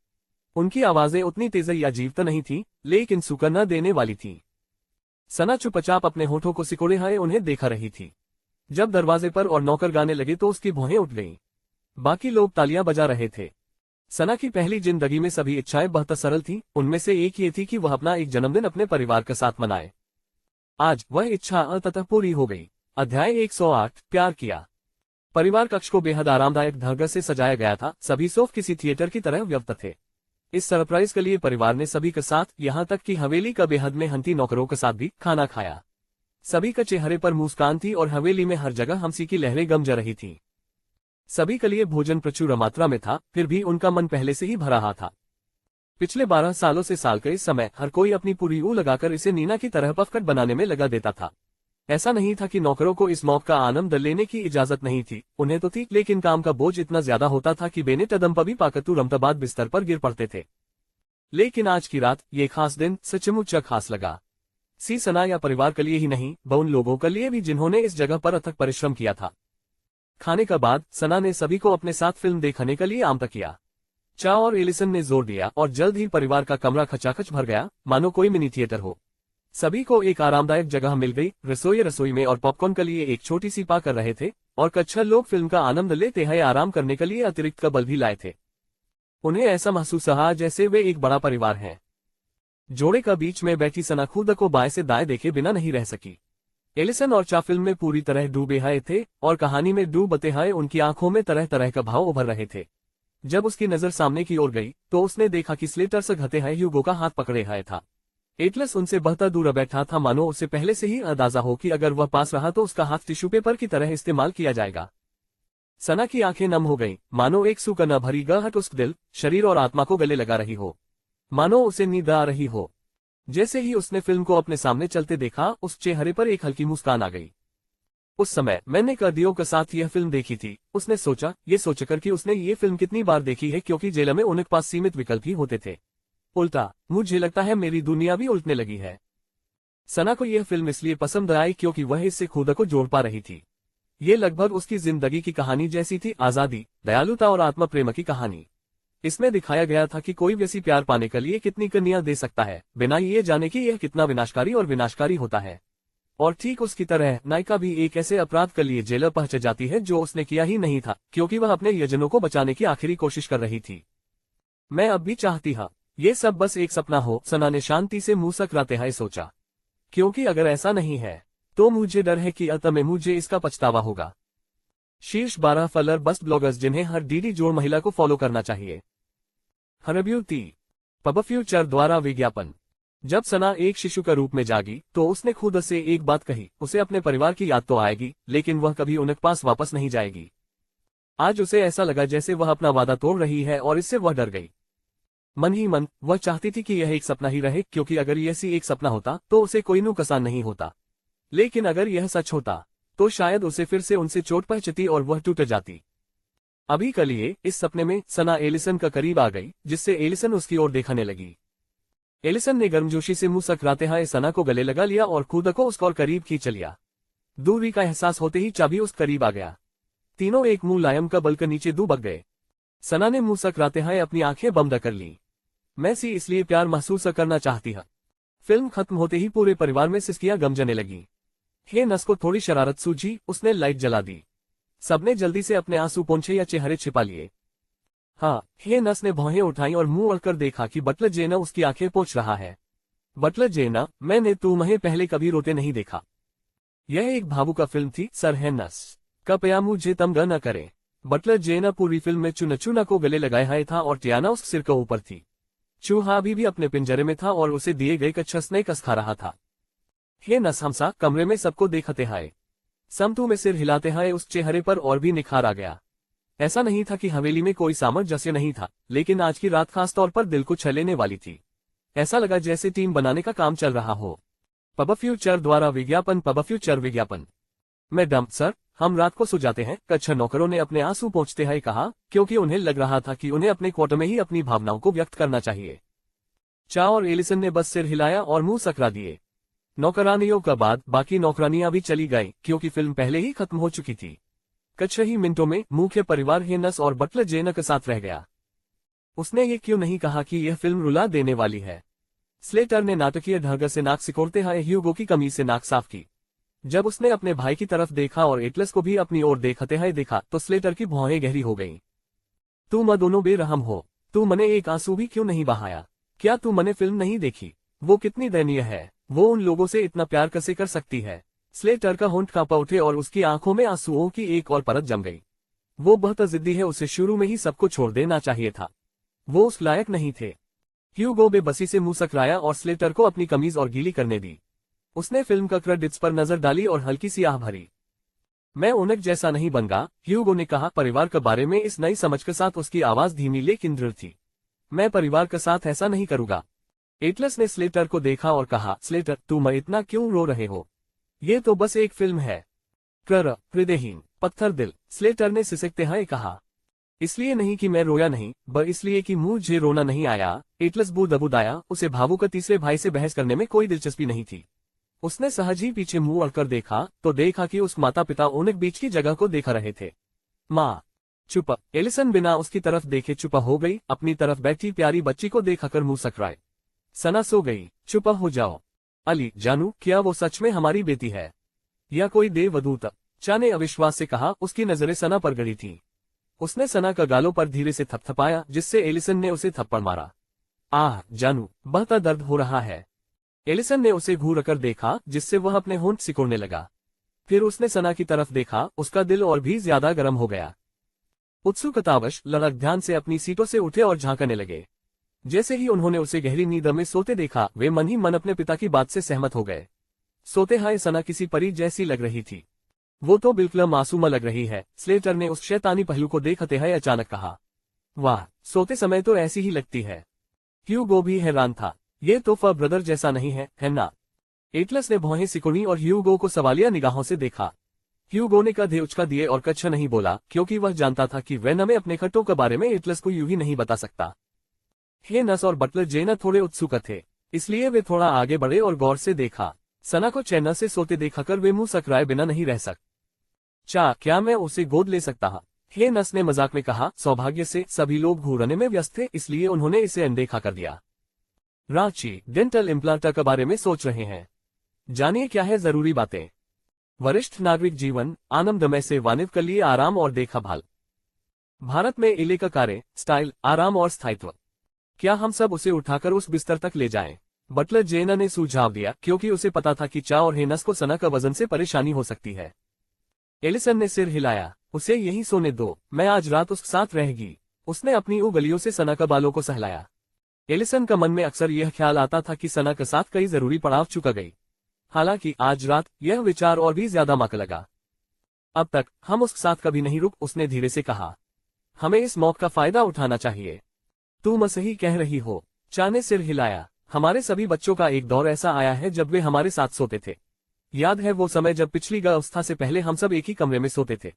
उनकी आवाजें उतनी तेज या अजीब तो नहीं थी, लेकिन सुकून न देने वाली थी। सना चुपचाप अपने होठों को सिकोड़े हुए उन्हें देखा रही थी। जब दरवाजे पर और नौकर गाने लगे तो उसकी भौहें उठ गईं। बाकी लोग तालियां बजा रहे थे। सना की पहली जिंदगी में सभी इच्छाएं बहुत सरल थीं, उनमें से एक ये थी कि वह अपना एक जन्मदिन अपने परिवार के साथ मनाए। आज वह इच्छा अंततः पूरी हो गई। अध्याय 108 प्यार किया। परिवार कक्ष को बेहद आरामदायक ढंग से सजाया गया था। सभी सोफ किसी थिएटर की तरह व्यक्त थे। इस सरप्राइज के लिए परिवार ने सभी के साथ, यहाँ तक कि हवेली का बेहद मेहनती नौकरों के साथ भी खाना खाया। सभी के चेहरे पर मुस्कान थी और हवेली में हर जगह हंसी की लहरें गमज रही थीं। सभी के लिए भोजन प्रचुर मात्रा में था, फिर भी उनका मन पहले से ही भरा रहा था। पिछले 12 सालों से साल के इस समय हर कोई अपनी पूरी ऊ लगाकर इसे नीना की तरह पफकट बनाने में लगा देता था। ऐसा नहीं था कि नौकरों को इस मौके का आनंद लेने की इजाजत नहीं थी, उन्हें तो थी, लेकिन काम का बोझ इतना ज्यादा होता था कि बेने तदम्पबी पाकतू रमतबाद बिस्तर पर गिर पड़ते थे। लेकिन आज की रात, ये खास दिन सचमुच खास लगा। सना या परिवार के लिए ही नहीं, उन लोगों के लिए भी जिन्होंने इस जगह पर अथक परिश्रम किया था। खाने के बाद सना ने सभी को अपने साथ फिल्म देखने के लिए आमंत्रित किया। चा और एलिसन ने जोर दिया और जल्द ही परिवार का कमरा खचाखच भर गया, मानो कोई मिनी थिएटर हो। सभी को एक आरामदायक जगह मिल गई। रसोई में और पॉपकॉर्न के लिए एक छोटी सी पा कर रहे थे और कुछ लोग फिल्म का आनंद लेते हुए आराम करने के लिए अतिरिक्त कबल भी लाए थे। उन्हें ऐसा महसूस हुआ जैसे वे एक बड़ा परिवार हैं। जोड़े का बीच में बैठी सना खुद को बाएं से दाएं देखे बिना नहीं रह सकी। एलिसन और चा फिल्म में पूरी तरह डूबे हुए थे और कहानी में डूबते हुए उनकी आंखों में तरह तरह का भाव उभर रहे थे। जब उसकी नजर सामने की ओर गई तो उसने देखा कि स्लेटर से घते हुए ह्यूगो का हाथ पकड़े हुए था। एटलस उनसे बहुत दूर बैठा था, मानो उसे पहले से ही अंदाजा हो कि अगर वह पास रहा तो उसका हाथ टिश्यू पेपर की तरह इस्तेमाल किया जाएगा। सना की आंखें नम हो गईं, मानो एक सूखना भरी गहट उसके दिल, शरीर और आत्मा को गले लगा रही हो, मानो उसे नींद आ रही हो। जैसे ही उसने फिल्म को अपने सामने चलते देखा, उस चेहरे पर एक हल्की मुस्कान आ गई। उस समय मैंने कदियों के साथ यह फिल्म देखी थी, उसने सोचा, ये सोचकर कि उसने ये फिल्म कितनी बार देखी है, क्योंकि जेल में उनके पास सीमित विकल्प ही होते थे। उल्टा, मुझे लगता है मेरी दुनिया भी उल्टने लगी है। सना को यह फिल्म इसलिए पसंद आई क्योंकि वह इससे खुद को जोड़ पा रही थी। ये लगभग उसकी जिंदगी की कहानी जैसी थी, आजादी, दयालुता और आत्म प्रेम की कहानी। इसमें दिखाया गया था कि कोई व्यक्ति प्यार पाने के लिए कितनी कन्या दे सकता है, बिना ये जाने कि यह कितना विनाशकारी होता है। और ठीक उसकी तरह नायिका भी एक ऐसे अपराध के लिए जेल पहुंच जाती है जो उसने किया ही नहीं था, क्योंकि वह अपने यजनों को बचाने की आखिरी कोशिश कर रही थी। मैं अब भी चाहती हूं ये सब बस एक सपना हो, सना ने शांति से मुंह सकराते हुए सोचा, क्योंकि अगर ऐसा नहीं है तो मुझे डर है कि अंत में मुझे इसका पछतावा होगा। शीर्ष 12 फलर बस्ट ब्लॉगर्स जिन्हें हर डीडी जोड़ महिला को फॉलो करना चाहिए। हरब्यूटी पब फ्यूचर द्वारा विज्ञापन। जब सना एक शिशु के रूप में जागी तो उसने खुद से एक बात कही, उसे अपने परिवार की याद तो आएगी, लेकिन वह कभी उनके पास वापस नहीं जाएगी। आज उसे ऐसा लगा जैसे वह अपना वादा तोड़ रही है और इससे वह डर गई। मन ही मन वह चाहती थी कि यह एक सपना ही रहे, क्योंकि अगर यह सी एक सपना होता तो उसे कोई नुकसान नहीं होता। लेकिन अगर यह सच होता तो शायद उसे फिर से उनसे चोट पहुंचती और वह टूट जाती। अभी के लिए इस सपने में सना एलिसन का करीब आ गई, जिससे एलिसन उसकी ओर देखने लगी। एलिसन ने गर्मजोशी से मुंह सकराते हुए सना को गले लगा लिया और खुद को उसके और करीब खींच लिया। दूरी का एहसास होते ही चाबी उस करीब आ गया। तीनों एक मुलायम का बल के नीचे दुबक गए। सना ने मुंह सकराते हुए अपनी आंखें बंद कर ली। मैं सी इसलिए प्यार महसूस करना चाहती हूं। फिल्म खत्म होते ही पूरे परिवार में सिसकियां गमजने लगी। हे नस को थोड़ी शरारत सूझी, उसने लाइट जला दी। सबने जल्दी से अपने आंसू पोंछे या चेहरे छिपा लिए। हाँ, हे नस ने भौहें उठाई और मुंह अड़कर देखा कि बटलर जेना उसकी आंखें पोंछ रहा है। बटलर जेना, मैंने तुम्हें पहले कभी रोते नहीं देखा। यह एक भावुक फिल्म थी, सर। है नस कृपया मुझे तंग न करे। बटलर जेना पूरी फिल्म में चुना को गले लगाए हुए था और टियाना उस सिर के ऊपर थी। चूहा अभी भी अपने पिंजरे में था और उसे दिए गए कच्छस ने कस खा रहा था। हे नस हमसा कमरे में सबको देखते हाय। समतू में सिर हिलाते हुए उस चेहरे पर और भी निखार आ गया। ऐसा नहीं था कि हवेली में कोई सामंजस्य नहीं था, लेकिन आज की रात खास तौर पर दिल को छू लेने वाली थी। ऐसा लगा जैसे टीम बनाने का काम चल रहा हो। पब फ्यूचर द्वारा विज्ञापन। पब फ्यूचर विज्ञापन। मैडम सर, हम रात को सो जाते हैं, कच्छ नौकरों ने अपने आंसू पोंछते हुए कहा, क्योंकि उन्हें लग रहा था कि उन्हें अपने क्वार्टर में ही अपनी भावनाओं को व्यक्त करना चाहिए। चा और एलिसन ने बस सिर हिलाया और मुंह सकरा दिए। नौकरानियों का बाद बाकी नौकरानियां भी चली गईं, क्योंकि फिल्म पहले ही खत्म हो चुकी थी। कुछ ही मिनटों में मुख्य परिवार हेनस और बटलर जेना के साथ रह गया। उसने ये क्यों नहीं कहा कि यह फिल्म रुला देने वाली है। स्लेटर ने नाटकीय ढंग से नाक सिकोड़ते हुए ह्यूगो की कमीज से नाक साफ की। जब उसने अपने भाई की तरफ देखा और एटलस को भी अपनी ओर देखते हुए देखा तो स्लेटर की भौहें गहरी हो गईं। तुम दोनों बेरहम हो। तू मने एक आंसू भी क्यों नहीं बहाया? क्या तू मने फिल्म नहीं देखी? वो कितनी दयनीय है। वो उन लोगों से इतना प्यार कैसे कर सकती है। स्लेटर का होंठ कांपा उठे और उसकी आंखों में आंसुओं की एक और परत जम गई। वो बहुत जिद्दी है, उसे शुरू में ही सबको छोड़ देना चाहिए था। वो उस लायक नहीं थे। ह्यूगो बेबसी से मुंह सकराया और स्लेटर को अपनी कमीज और गीली करने दी। उसने फिल्म का क्रेडिट्स पर नजर डाली और हल्की सी आह भरी। मैं उनक जैसा नहीं बनगा, ह्यूगो ने कहा, परिवार के बारे में इस नई समझ के साथ। उसकी आवाज धीमी लेकिन दृढ़ थी। मैं परिवार के साथ ऐसा नहीं करूंगा। एटलस ने स्लेटर को देखा और कहा, स्लेटर, तुम इतना क्यों रो रहे हो? ये तो बस एक फिल्म है। हृदयहीन, पत्थर दिल, स्लेटर ने सिसकते हुए कहा। इसलिए नहीं कि मैं रोया नहीं, बस इसलिए कि मुझे रोना नहीं आया। एटलस बुदबुदाया। उसे भावुक का तीसरे भाई से बहस करने में कोई दिलचस्पी नहीं थी। उसने सहज ही पीछे मुंह अड़कर देखा तो देखा कि उस माता पिता उनके बीच की जगह को देखा रहे थे। माँ चुप। एलिसन बिना उसकी तरफ देखे चुप हो गई। अपनी तरफ बैठी प्यारी बच्ची को देखकर मुंह सकराए। सना सो गई। चुप हो जाओ। अली, जानू, क्या वो सच में हमारी बेटी है या कोई देवदूत? चा ने अविश्वास से कहा। उसकी नजरें सना पर गड़ी थीं। उसने सना का गालों पर धीरे से थपथपाया, जिससे एलिसन ने उसे थप्पड़ मारा। आह जानू, बहुत दर्द हो रहा है। एलिसन ने उसे घूर कर देखा, जिससे वह अपने होंठ सिकोड़ने लगा। फिर उसने सना की तरफ देखा। उसका दिल और भी ज्यादा गर्म हो गया। उत्सुकतावश लड़क ध्यान से अपनी सीटों से उठे और झांकने लगे। जैसे ही उन्होंने उसे गहरी नींद में सोते देखा, वे मन ही मन अपने पिता की बात से सहमत हो गए। सोते हाय सना किसी परी जैसी लग रही थी। वो तो बिल्कुल मासूमा लग रही है, स्लेटर ने उस शैतानी पहलू को देखते हुए अचानक कहा। वाह, सोते समय तो ऐसी ही लगती है। ह्यूगो भी हैरान था। ये तो ब्रदर जैसा नहीं है ना? एटलस ने भौहें सिकुड़ी और ह्यूगो को सवालिया निगाहों से देखा। ह्यूगो ने कंधे उचका दिए और कच्छ नहीं बोला, क्योंकि वह जानता था कि वह में अपने खट्टों के बारे में एटलस को यूं ही नहीं बता सकता। हेनस और बटलर जेना थोड़े उत्सुक थे, इसलिए वे थोड़ा आगे बढ़े और गौर से देखा। सना को चैना से सोते देखकर वे मुंह सकराए बिना नहीं रह सकते। क्या मैं उसे गोद ले सकता? हेनस ने मजाक में कहा। सौभाग्य से सभी लोग घूरने में व्यस्त थे, इसलिए उन्होंने इसे अनदेखा कर दिया। रांची डेंटल इम्प्लांट के बारे में सोच रहे हैं? जानिए क्या है जरूरी बातें। वरिष्ठ नागरिक जीवन आनंदमय से वानिव के लिए आराम और देखभाल। भारत में इले का कार्य, स्टाइल, आराम और स्थायित्व। क्या हम सब उसे उठाकर उस बिस्तर तक ले जाएं? बटलर जेना ने सुझाव दिया, क्योंकि उसे पता था कि चा और हेनस को सना का वजन से परेशानी हो सकती है। एलिसन ने सिर हिलाया। उसे यहीं सोने दो, मैं आज रात उसके साथ रहेगी। उसने अपनी उंगलियों से सना का बालों को सहलाया। एलिसन का मन में अक्सर यह ख्याल आता था कि सना के साथ कई जरूरी पड़ाव चुका गई। हालांकि आज रात यह विचार और भी ज्यादा मक लगा। अब तक हम उसके साथ कभी नहीं रुक, उसने धीरे से कहा। हमें इस मौके का फायदा उठाना चाहिए। तुम सही कह रही हो, चा ने सिर हिलाया। हमारे सभी बच्चों का एक दौर ऐसा आया है जब वे हमारे साथ सोते थे। याद है वो समय जब पिछली अवस्था से पहले हम सब एक ही कमरे में सोते थे?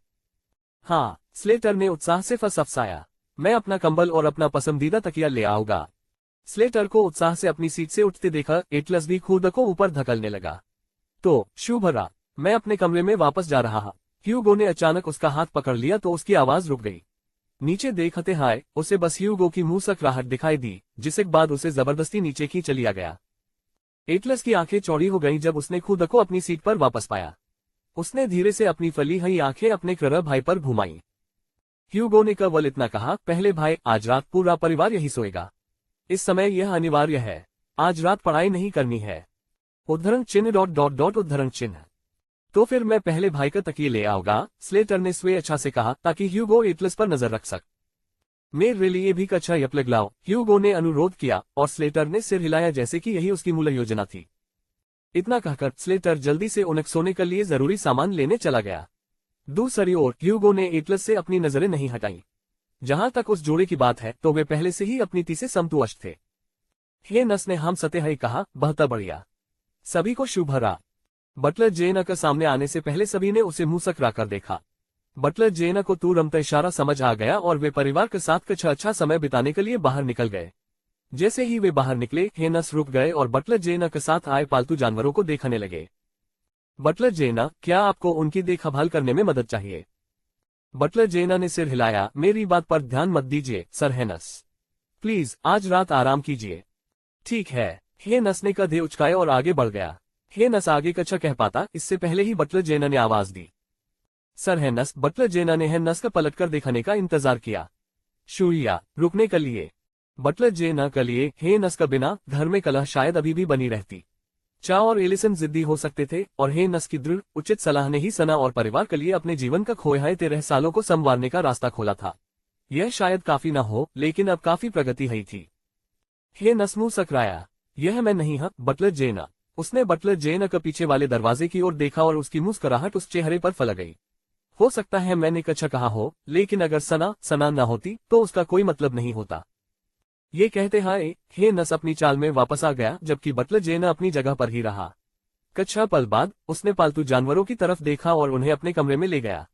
हाँ, स्लेटर ने उत्साह से फसफसाया। मैं अपना कंबल और अपना पसंदीदा तकिया ले आऊंगा। स्लेटर को उत्साह से अपनी सीट से उठते देखा एटलस भी खुद को ऊपर धकलने लगा। तो शुभ रात, मैं अपने कमरे में वापस जा रहा। ह्यूगो ने अचानक उसका हाथ पकड़ लिया तो उसकी आवाज रुक गई। नीचे देखते हाय उसे बस ह्यूगो की मुंह सकराहट दिखाई दी, जिसके बाद उसे जबरदस्ती नीचे खींच लिया गया। एटलस की आंखें चौड़ी हो गईं जब उसने खुद को अपनी सीट पर वापस पाया। उसने धीरे से अपनी फली हुई आंखें अपने क्र भाई पर घुमाई। ह्यूगो ने केवल इतना कहा, पहले भाई, आज रात पूरा परिवार यही सोएगा। इस समय यह अनिवार्य है। आज रात पढ़ाई नहीं करनी है। उद्धरण चिन्ह ... उद्धरण चिन्ह। तो फिर मैं पहले भाई का तकिए ले आऊंगा, स्लेटर ने स्वेच्छा से कहा, ताकि ह्यूगो एटलस पर नजर रख सके। मेरे लिए भी कच्चा यपलग लाओ, ह्यूगो ने अनुरोध किया और स्लेटर ने सिर हिलाया जैसे कि यही उसकी मूल योजना थी। इतना कहकर स्लेटर जल्दी से उनके सोने के लिए जरूरी सामान लेने चला गया। दूसरी ओर ह्यूगो ने एटलस से अपनी नजरें नहीं हटाई। जहां तक उस जोड़े की बात है तो वे पहले से ही अपनी ती से संतुष्ट थे। हेनस ने हम सतेह ही कहा, बहुत बढ़िया। सभी को शुभ रात। बटलर जेना के सामने आने से पहले सभी ने उसे मुंह सकरा कर देखा। बटलर जेना को तुरंत इशारा समझ आ गया और वे परिवार के साथ कुछ अच्छा समय बिताने के लिए बाहर निकल गए। जैसे ही वे बाहर निकले, हेनस रुक गए और बटलर जेना के साथ आए पालतू जानवरों को देखने लगे। बटलर जेना, क्या आपको उनकी देखभाल करने में मदद चाहिए? बटलर जेना ने सिर हिलाया। मेरी बात पर ध्यान मत दीजिए सर हेनस। प्लीज आज रात आराम कीजिए। ठीक है। हेनस ने कंधे उचकाए और आगे बढ़ गया। हेनस आगे कच्चा कह पाता इससे पहले ही बटलर जेना ने आवाज दी। Sir Haynes. बटलर जेना ने हेनस का पलटकर देखने का इंतजार किया। शुक्रिया, रुकने के लिए। बटलर जेना के लिए हेनस का बिना घर में कलह शायद अभी भी बनी रहती। चा और एलिसन जिद्दी हो सकते थे और हे नस की दृढ़ उचित सलाह ने ही सना और परिवार के लिए अपने जीवन का खोए हुए 13 सालों को संवारने का रास्ता खोला था। यह शायद काफी न हो, लेकिन अब काफी प्रगति हुई थी। हे नस मुंह सकराया, यह मैं नहीं हूं, बटलर जेना। उसने बटलर जेना के पीछे वाले दरवाजे की ओर देखा और उसकी मुस्कुराहट उस चेहरे पर फैल गई। हो सकता है मैंने कच्चा कहा हो, लेकिन अगर सना न होती तो उसका कोई मतलब नहीं होता। ये कहते हुए हे नस अपनी चाल में वापस आ गया, जबकि बटलर जेना अपनी जगह पर ही रहा। कुछ पल बाद उसने पालतू जानवरों की तरफ देखा और उन्हें अपने कमरे में ले गया।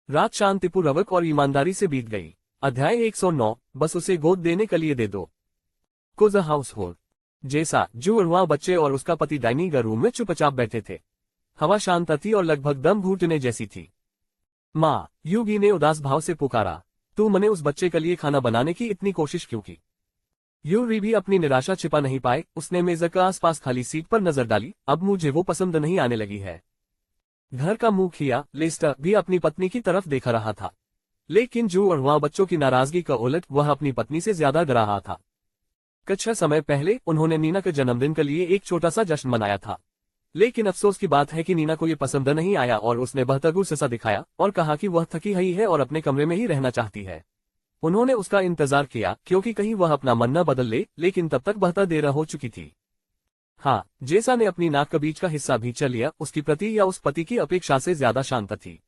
रात शांतिपूर्वक और ईमानदारी से बीत गई। अध्याय 109, बस उसे गोद देने के लिए दे दो। कुछ हाउस होल्ड जैसा जो वहां बच्चे और उसका पति डाइनिंग रूम में चुपचाप बैठे थे। हवा शांत थी और लगभग दम घुटने जैसी थी। माँ, युगी ने उदास भाव से पुकारा, तू मने उस बच्चे के लिए खाना बनाने की इतनी कोशिश क्यों की? यूरी भी अपनी निराशा छिपा नहीं पाए। उसने मेज के आसपास खाली सीट पर नजर डाली। अब मुझे वो पसंद नहीं आने लगी है। घर का मुखिया लेस्टर भी अपनी पत्नी की तरफ देखा रहा था, लेकिन जो और वहां बच्चों की नाराजगी का उलट वह अपनी पत्नी से ज्यादा डरा रहा था। कुछ समय पहले उन्होंने नीना के जन्मदिन के लिए एक छोटा सा जश्न मनाया था, लेकिन अफसोस की बात है कि नीना को ये पसंद नहीं आया और उसने बेहतर गुस्सा दिखाया और कहा कि वह थकी हुई है और अपने कमरे में ही रहना चाहती है। उन्होंने उसका इंतजार किया क्योंकि कहीं वह अपना मन न बदल ले, लेकिन तब तक बेहतर देर हो चुकी थी। हाँ, जैसा ने अपनी नाक के बीच का हिस्सा भी चल लिया, उसकी प्रति या उस पति की अपेक्षा से ज्यादा शांत थी।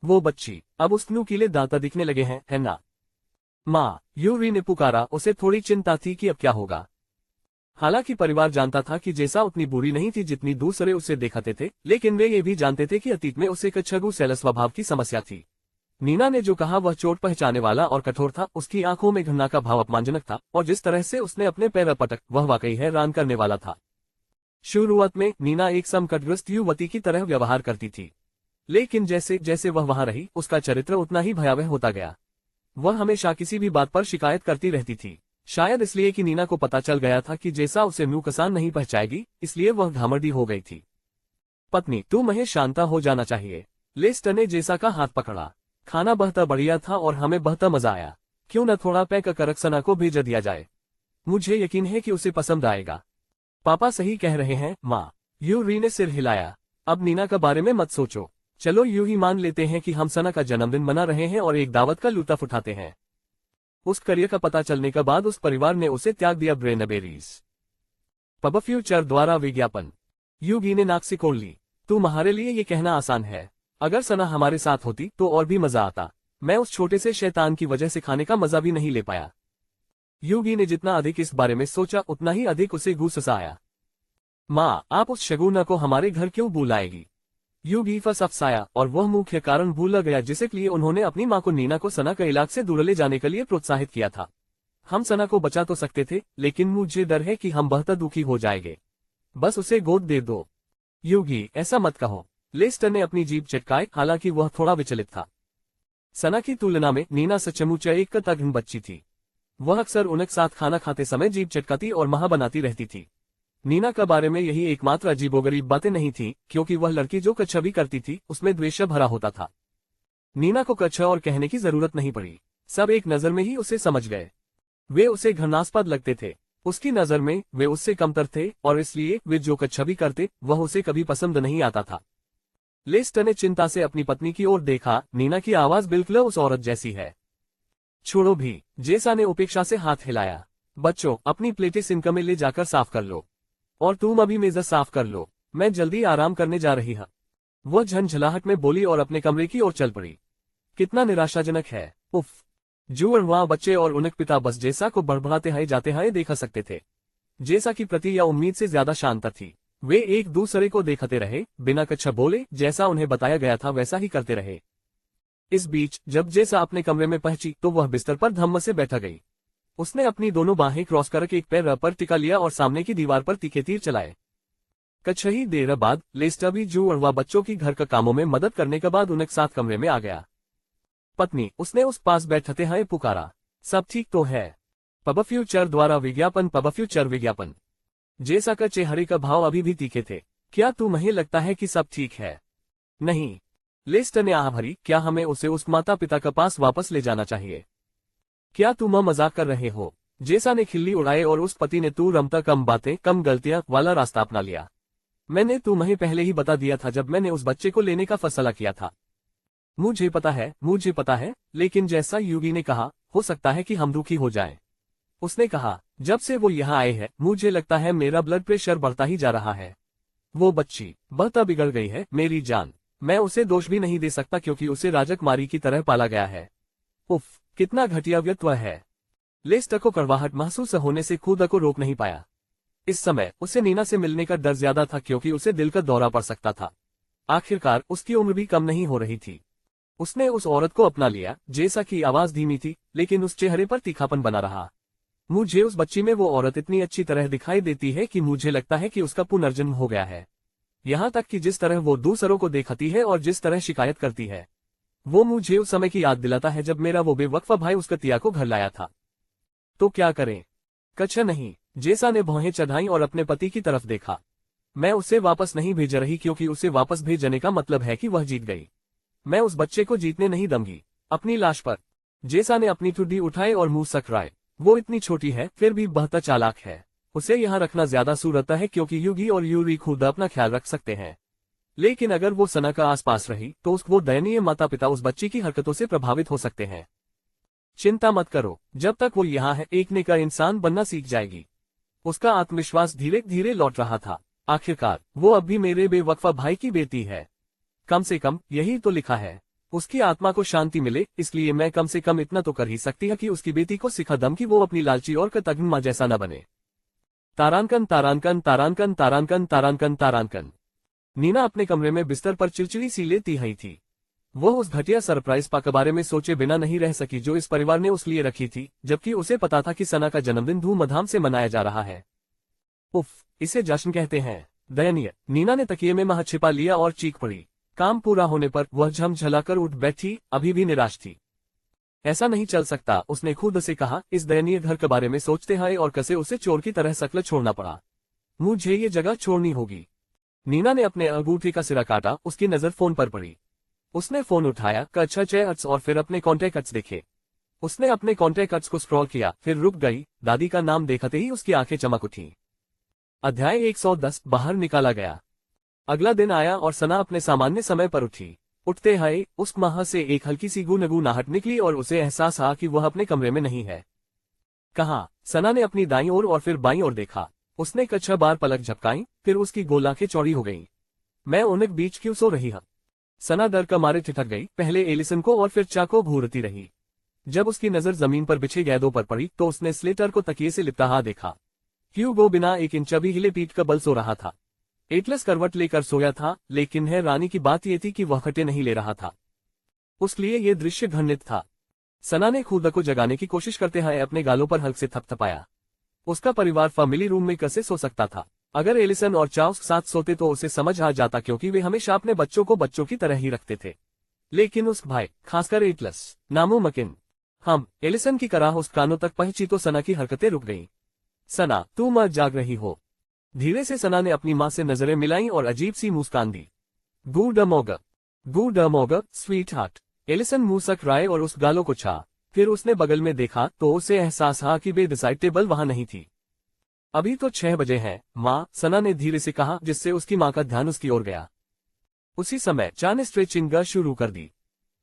वो बच्ची अब उस नुकीले दांत दिखने लगे हैं, है ना? माँ, यूरी ने पुकारा। उसे थोड़ी चिंता थी कि अब क्या होगा। हालांकि परिवार जानता था कि जैसा उतनी बुरी नहीं थी जितनी दूसरे उसे दिखाते थे, लेकिन वे ये भी जानते थे कि अतीत में उसे कच्छगू सेल स्वभाव की समस्या थी। नीना ने जो कहा वह चोट पहचाने वाला और कठोर था। उसकी आंखों में घृणा का भाव अपमानजनक था और जिस तरह से उसने अपने पैर पटक वह वाकई हैरान करने वाला था। शुरुआत में नीना एक संकटग्रस्त युवती की तरह व्यवहार करती थी, लेकिन जैसे जैसे वह वहां रही उसका चरित्र उतना ही भयावह होता गया। वह हमेशा किसी भी बात पर शिकायत करती रहती थी, शायद इसलिए कि नीना को पता चल गया था कि जैसा उसे नुकसान नहीं पहुंचाएगी, इसलिए वह घमंडी हो गई थी। पत्नी, तू महेश शांता हो जाना चाहिए। लेस्टर ने जैसा का हाथ पकड़ा। खाना बहुत बढ़िया था और हमें बहुत मजा आया। क्यों न थोड़ा पैक कर सना को भेज दिया जाए? मुझे यकीन है कि उसे पसंद आएगा। पापा सही कह रहे हैं माँ, यूरी ने सिर हिलाया। अब नीना के बारे में मत सोचो। चलो यूं ही मान लेते हैं कि हम सना का जन्मदिन मना रहे हैं और एक दावत का लुत्फ उठाते हैं। उस करियर का पता चलने के बाद उस परिवार ने उसे त्याग दिया। ब्रेनबेरीज पब फ्यूचर द्वारा विज्ञापन। युगी ने नाक सिकोड़ ली। तुम्हारे लिए ये कहना आसान है। अगर सना हमारे साथ होती तो और भी मजा आता। मैं उस छोटे से शैतान की वजह से खाने का मजा भी नहीं ले पाया। युगी ने जितना अधिक इस बारे में सोचा उतना ही अधिक उसे गुस्सा आया। माँ, आप उस शगुना को हमारे घर क्यों बुलाएगी? युगी फंसाया और वह मुख्य कारण भूल गया जिसे लिए उन्होंने अपनी माँ को नीना को सना के इलाके से दूर ले जाने के लिए प्रोत्साहित किया था। हम सना को बचा तो सकते थे, लेकिन मुझे डर है कि हम बहुत दुखी हो जाएंगे। बस उसे गोद दे दो। युगी, ऐसा मत कहो। लेस्टर ने अपनी जीभ चटकाई, हालांकि वह थोड़ा विचलित था। सना की तुलना में नीना सचमुच एक तगड़ बच्ची थी। वह अक्सर उनके साथ खाना खाते समय जीभ चटकाती और महा बनाती रहती थी। नीना के बारे में यही एकमात्र अजीबोगरीब बातें नहीं थी, क्योंकि वह लड़की जो कच्छ भी करती थी उसमें द्वेष भरा होता था। नीना को कच्छ और कहने की जरूरत नहीं पड़ी। सब एक नजर में ही उसे समझ गए। वे उसे घृणास्पद लगते थे। उसकी नजर में वे उससे कमतर थे और इसलिए वे जो कच्छ भी करते वह उसे कभी पसंद नहीं आता था। लेस्टर ने चिंता से अपनी पत्नी की ओर देखा। नीना की आवाज बिल्कुल उस औरत जैसी है। छोड़ो भी, जैसा ने उपेक्षा से हाथ हिलाया। बच्चों, अपनी प्लेटें सिंक में ले जाकर साफ कर लो और तुम अभी मेज़ साफ कर लो। मैं जल्दी आराम करने जा रही हूं। वह झंझलाहट में बोली और अपने कमरे की ओर चल पड़ी। कितना निराशाजनक है। उफ। जो वहां बच्चे और उनके पिता बस जैसा को बड़बड़ाते हुए जाते हुए देखा सकते थे। जैसा की प्रति या उम्मीद से ज्यादा शांत थी। वे एक दूसरे को देखते रहे, बिना कुछ बोले। जैसा उन्हें बताया गया था वैसा ही करते रहे। इस बीच जब जैसा अपने कमरे में पहुंची तो वह बिस्तर पर धम्म से बैठा गई। उसने अपनी दोनों बाहें क्रॉस करके एक पैर पर टिका लिया और सामने की दीवार पर तीखे तीर चलाए। कुछ ही देर बाद लेस्टर भी जो और बच्चों की घर का कामों में मदद करने के बाद उनके साथ कमरे में आ गया। पत्नी, उसने उस पास बैठते हुए पुकारा, सब ठीक तो है? पब फ्यूचर द्वारा विज्ञापन। पब फ्यूचर विज्ञापन। जैसा का चेहरे का भाव अभी भी तीखे थे। क्या तुम्हें लगता है कि सब ठीक है? नहीं। लेस्टर ने आह भरी। क्या हमें उसे उस माता पिता के पास वापस ले जाना चाहिए? क्या तुम मजाक कर रहे हो? जैसा ने खिल्ली उड़ाए और उस पति ने तू रमता कम बातें कम गलतियां वाला रास्ता अपना लिया। मैंने तुम्हें पहले ही बता दिया था जब मैंने उस बच्चे को लेने का फैसला किया था। मुझे पता है, लेकिन जैसा यूगी ने कहा, हो सकता है कि हम दुखी हो जाएं। उसने कहा, जब से वो यहाँ आए हैं, मुझे लगता है मेरा ब्लड प्रेशर बढ़ता ही जा रहा है। वो बच्ची बहुता बिगड़ गई है मेरी जान। मैं उसे दोष भी नहीं दे सकता क्योंकि उसे राजकुमारी की तरह पाला गया है। उफ, कितना घटिया व्यक्ति है। लेस्टर को कड़वाहट महसूस होने से खुद को रोक नहीं पाया। इस समय उसे नीना से मिलने का डर ज्यादा था क्योंकि उसे दिल का दौरा पड़ सकता था। आखिरकार उसकी उम्र भी कम नहीं हो रही थी। उसने उस औरत को अपना लिया, जैसा कि आवाज धीमी थी, लेकिन उस चेहरे पर तीखापन बना रहा। मुझे उस बच्ची में वो औरत इतनी अच्छी तरह दिखाई देती है कि मुझे लगता है कि उसका पुनर्जन्म हो गया है। यहाँ तक कि जिस तरह वो दूसरों को देखती है और जिस तरह शिकायत करती है, वो मुझे उस समय की याद दिलाता है जब मेरा वो बेवकूफ भाई उस कतिया को घर लाया था। तो क्या करें? कच्छा नहीं, जेसा ने भौहें चढ़ाई और अपने पति की तरफ देखा। मैं उसे वापस नहीं भेज रही क्योंकि उसे वापस भेजने का मतलब है कि वह जीत गई। मैं उस बच्चे को जीतने नहीं दूंगी। अपनी लाश पर जेसा ने अपनी ठुड्डी उठाए और मुंह सकराए। वो इतनी छोटी है फिर भी बहुत चालाक है। उसे यहाँ रखना ज्यादा सूरत है क्योंकि युगी और यूरी खुद अपना ख्याल रख सकते हैं। लेकिन अगर वो सना का आसपास रही तो वो दयनीय माता पिता उस बच्ची की हरकतों से प्रभावित हो सकते हैं। चिंता मत करो, जब तक वो यहाँ है एक नेक इंसान बनना सीख जाएगी। उसका आत्मविश्वास धीरे धीरे लौट रहा था। आखिरकार वो अब भी मेरे बेवकूफ भाई की बेटी है। कम से कम यही तो लिखा है, उसकी आत्मा को शांति मिले, इसलिए मैं कम से कम इतना तो कर ही सकती है कि उसकी बेटी को सिखा दूं कि वो अपनी लालची और कृतघ्न मां जैसा न बने। तारांकन तारांकन तारांकन तारांकन तारांकन तारांकन। नीना अपने कमरे में बिस्तर पर चिड़चिड़ी सी लेटी हुई थी। वो उस घटिया सरप्राइज पार्टी के बारे में सोचे बिना नहीं रह सकी जो इस परिवार ने उस लिए रखी थी, जबकि उसे पता था कि सना का जन्मदिन धूमधाम से मनाया जा रहा है। उफ, इसे जश्न कहते हैं। दयनीय। नीना ने तकिए में मुंह छिपा लिया और चीख पड़ी। काम पूरा होने पर वह झमझलाकर उठ बैठी, अभी भी निराश थी। ऐसा नहीं चल सकता, उसने खुद से कहा। इस दयनीय घर के बारे में सोचते हैं और कैसे उसे चोर की तरह सकल छोड़ना पड़ा। मुझे ये जगह छोड़नी होगी। नीना ने अपने अंगूठे का सिरा काटा। उसकी नजर फोन पर पड़ी। उसने फोन उठाया, कच्छा चैट्स और फिर अपने कॉन्टैक्ट्स देखे। उसने अपने कॉन्टैक्ट्स को स्क्रॉल किया, फिर रुक गई। दादी का नाम देखते ही उसकी आंखें चमक उठी। अध्याय 110 बाहर निकाला गया। अगला दिन आया और सना अपने सामान्य समय पर उठी। उठते ही उस माह से एक हल्की सी गुनगुनाहट निकली और उसे एहसास हुआ कि वह अपने कमरे में नहीं है। कहाँ? सना ने अपनी दाईं ओर और फिर बाईं ओर देखा। उसने कच्छा बार पलक झपकाई, फिर उसकी गोल आंखें चौड़ी हो गईं। मैं उन्हें बीच क्यों सो रही हूँ? सना डर का मारे ठिठक गई, पहले एलिसन को और फिर चा को घूरती रही। जब उसकी नजर जमीन पर बिछे गेंदों पर पड़ी तो उसने स्लेटर को तकिए से लिपटा हुआ देखा। ह्यूगो बिना एक इंच भी हिले पीठ का बल सो रहा था। एटलस करवट लेकर सोया था, लेकिन है रानी की बात यह थी कि वह खटे नहीं ले रहा था। उसके लिए यह दृश्य घृणित था। सना ने खुद को जगाने की कोशिश करते हुए अपने गालों पर हल्क से थपथपाया। उसका परिवार फैमिली रूम में कैसे सो सकता था? अगर एलिसन और चार्ल्स साथ सोते तो उसे समझ आ जाता क्योंकि वे हमेशा अपने बच्चों को बच्चों की तरह ही रखते थे। लेकिन उस भाई, खासकर एटलस, नामुमकिन। हम एलिसन की तरह उस कानों तक पहुंची तो सना की हरकतें रुक गईं। सना, तू मत जाग रही हो? धीरे से सना ने अपनी मां से नजरें मिलाई और अजीब सी मुस्कान दी। Good morning, sweetheart. Allison मुंह सकराए और उस गालों को छा। फिर उसने बगल में देखा तो उसे एहसास हुआ कि बेडिसाइड टेबल वहां नहीं थी। अभी तो 6 बजे हैं, माँ, सना ने धीरे से कहा, जिससे उसकी माँ का ध्यान उसकी ओर गया। उसी समय चा ने स्ट्रेचिंग शुरू कर दी।